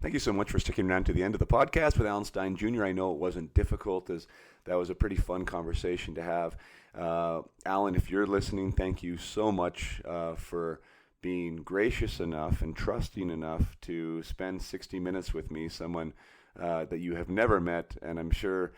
Thank you so much for sticking around to the end of the podcast with Alan Stein Jr. I know it wasn't difficult, as that was a pretty fun conversation to have. Alan, if you're listening, thank you so much for being gracious enough and trusting enough to spend 60 minutes with me, someone that you have never met. And I'm sure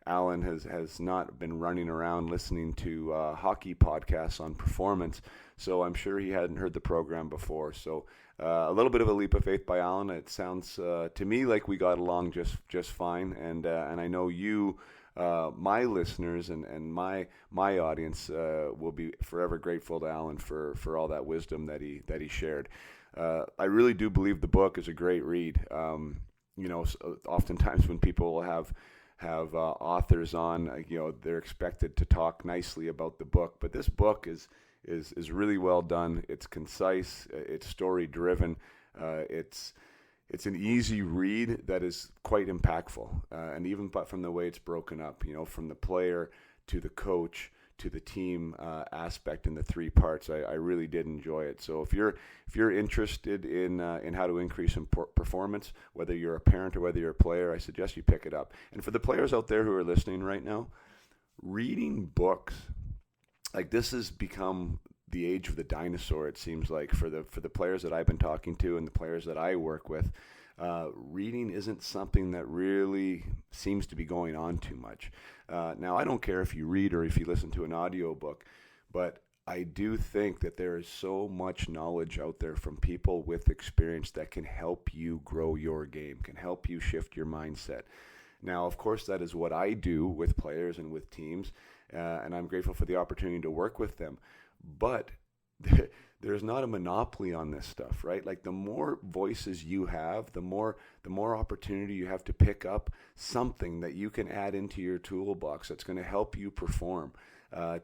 Alan has not been running around listening to hockey podcasts on performance, so I'm sure he hadn't heard the program before. So a little bit of a leap of faith by Alan. It sounds to me like we got along just fine, and I know you, my listeners and my audience will be forever grateful to Alan for all that wisdom that he shared. I really do believe the book is a great read. Oftentimes when people have authors on, they're expected to talk nicely about the book, but this book is really well done. It's concise, it's story driven, it's an easy read that is quite impactful, and even but from the way it's broken up, from the player to the coach to the team aspect in the three parts, I really did enjoy it. So if you're interested in how to increase performance, whether you're a parent or whether you're a player, I suggest you pick it up. And for the players out there who are listening right now, reading books, like, this has become the age of the dinosaur, it seems like, for the players that I've been talking to and the players that I work with. Reading isn't something that really seems to be going on too much. Now, I don't care if you read or if you listen to an audiobook, but I do think that there is so much knowledge out there from people with experience that can help you grow your game, can help you shift your mindset. Now, of course, that is what I do with players and with teams, and I'm grateful for the opportunity to work with them. But there's not a monopoly on this stuff, right? Like, the more voices you have, the more opportunity you have to pick up something that you can add into your toolbox that's going to help you perform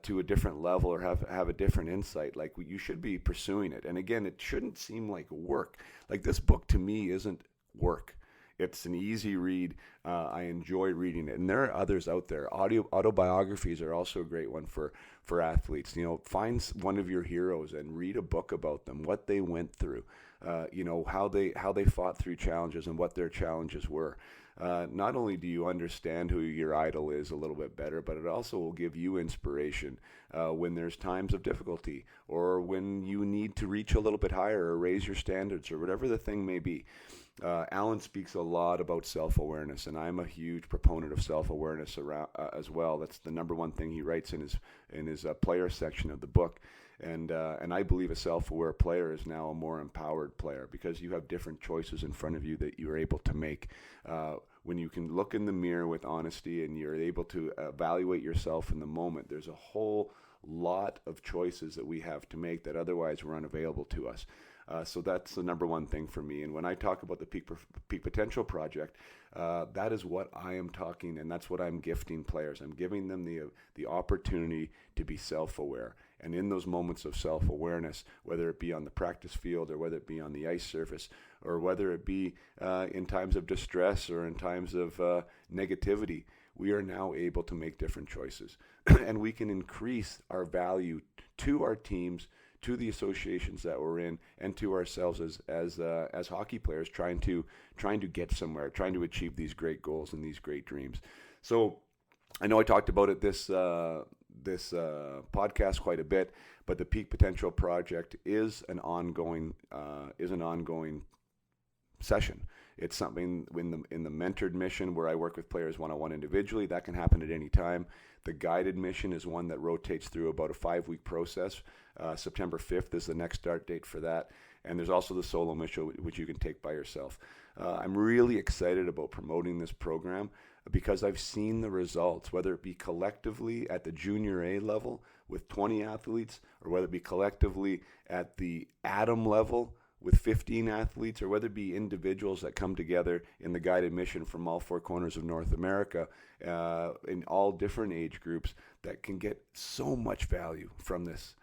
to a different level or have a different insight. Like, you should be pursuing it. And again, it shouldn't seem like work. Like, this book to me isn't work. It's an easy read. I enjoy reading it. And there are others out there. Autobiographies are also a great one for athletes. Find one of your heroes and read a book about them, what they went through, how they fought through challenges and what their challenges were. Not only do you understand who your idol is a little bit better, but it also will give you inspiration when there's times of difficulty or when you need to reach a little bit higher or raise your standards or whatever the thing may be. Alan speaks a lot about self-awareness, and I'm a huge proponent of self-awareness around as well. That's the number one thing he writes in his player section of the book. And I believe a self-aware player is now a more empowered player because you have different choices in front of you that you're able to make. When you can look in the mirror with honesty and you're able to evaluate yourself in the moment, there's a whole lot of choices that we have to make that otherwise were unavailable to us. So that's the number one thing for me. And when I talk about the Peak Potential Project, that is what I am talking, and that's what I'm gifting players. I'm giving them the opportunity to be self-aware. And in those moments of self-awareness, whether it be on the practice field or whether it be on the ice surface or whether it be in times of distress or in times of negativity, we are now able to make different choices. And we can increase our value to our teams, to the associations that we're in, and to ourselves as hockey players trying to get somewhere, trying to achieve these great goals and these great dreams. So I know I talked about it this podcast quite a bit, but the Peak Potential Project is an ongoing session. It's something in the mentored mission where I work with players one-on-one individually. That can happen at any time. The guided mission is one that rotates through about a 5-week process. September 5th is the next start date for that. And there's also the solo mission, which you can take by yourself. I'm really excited about promoting this program because I've seen the results, whether it be collectively at the junior A level with 20 athletes, or whether it be collectively at the Atom level with 15 athletes, or whether it be individuals that come together in the guided mission from all 4 corners of North America in all different age groups that can get so much value from this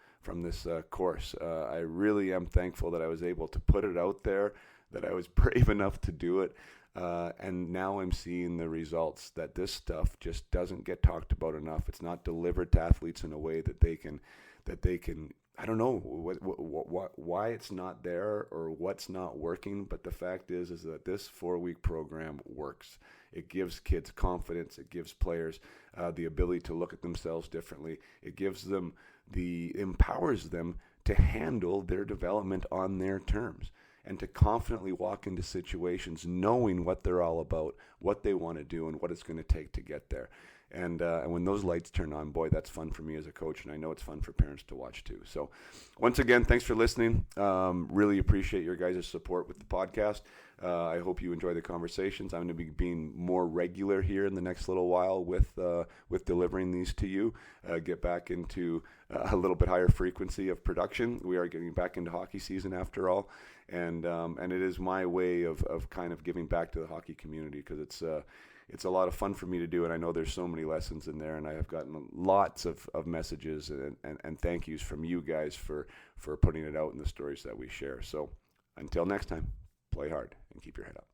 course. I really am thankful that I was able to put it out there, that I was brave enough to do it, and now I'm seeing the results, that this stuff just doesn't get talked about enough. It's not delivered to athletes in a way that they can I don't know why it's not there or what's not working, but the fact is that this 4-week program works. It gives kids confidence. It gives players the ability to look at themselves differently. It empowers them to handle their development on their terms and to confidently walk into situations knowing what they're all about, what they want to do, and what it's going to take to get there. And when those lights turn on, boy, that's fun for me as a coach, and I know it's fun for parents to watch too. So once again, thanks for listening. Really appreciate your guys' support with the podcast. I hope you enjoy the conversations. I'm going to be being more regular here in the next little while with delivering these to you. Get back into a little bit higher frequency of production. We are getting back into hockey season after all, and it is my way of kind of giving back to the hockey community, because it's a lot of fun for me to do, and I know there's so many lessons in there, and I have gotten lots of messages and thank yous from you guys for putting it out in the stories that we share. So until next time, play hard and keep your head up.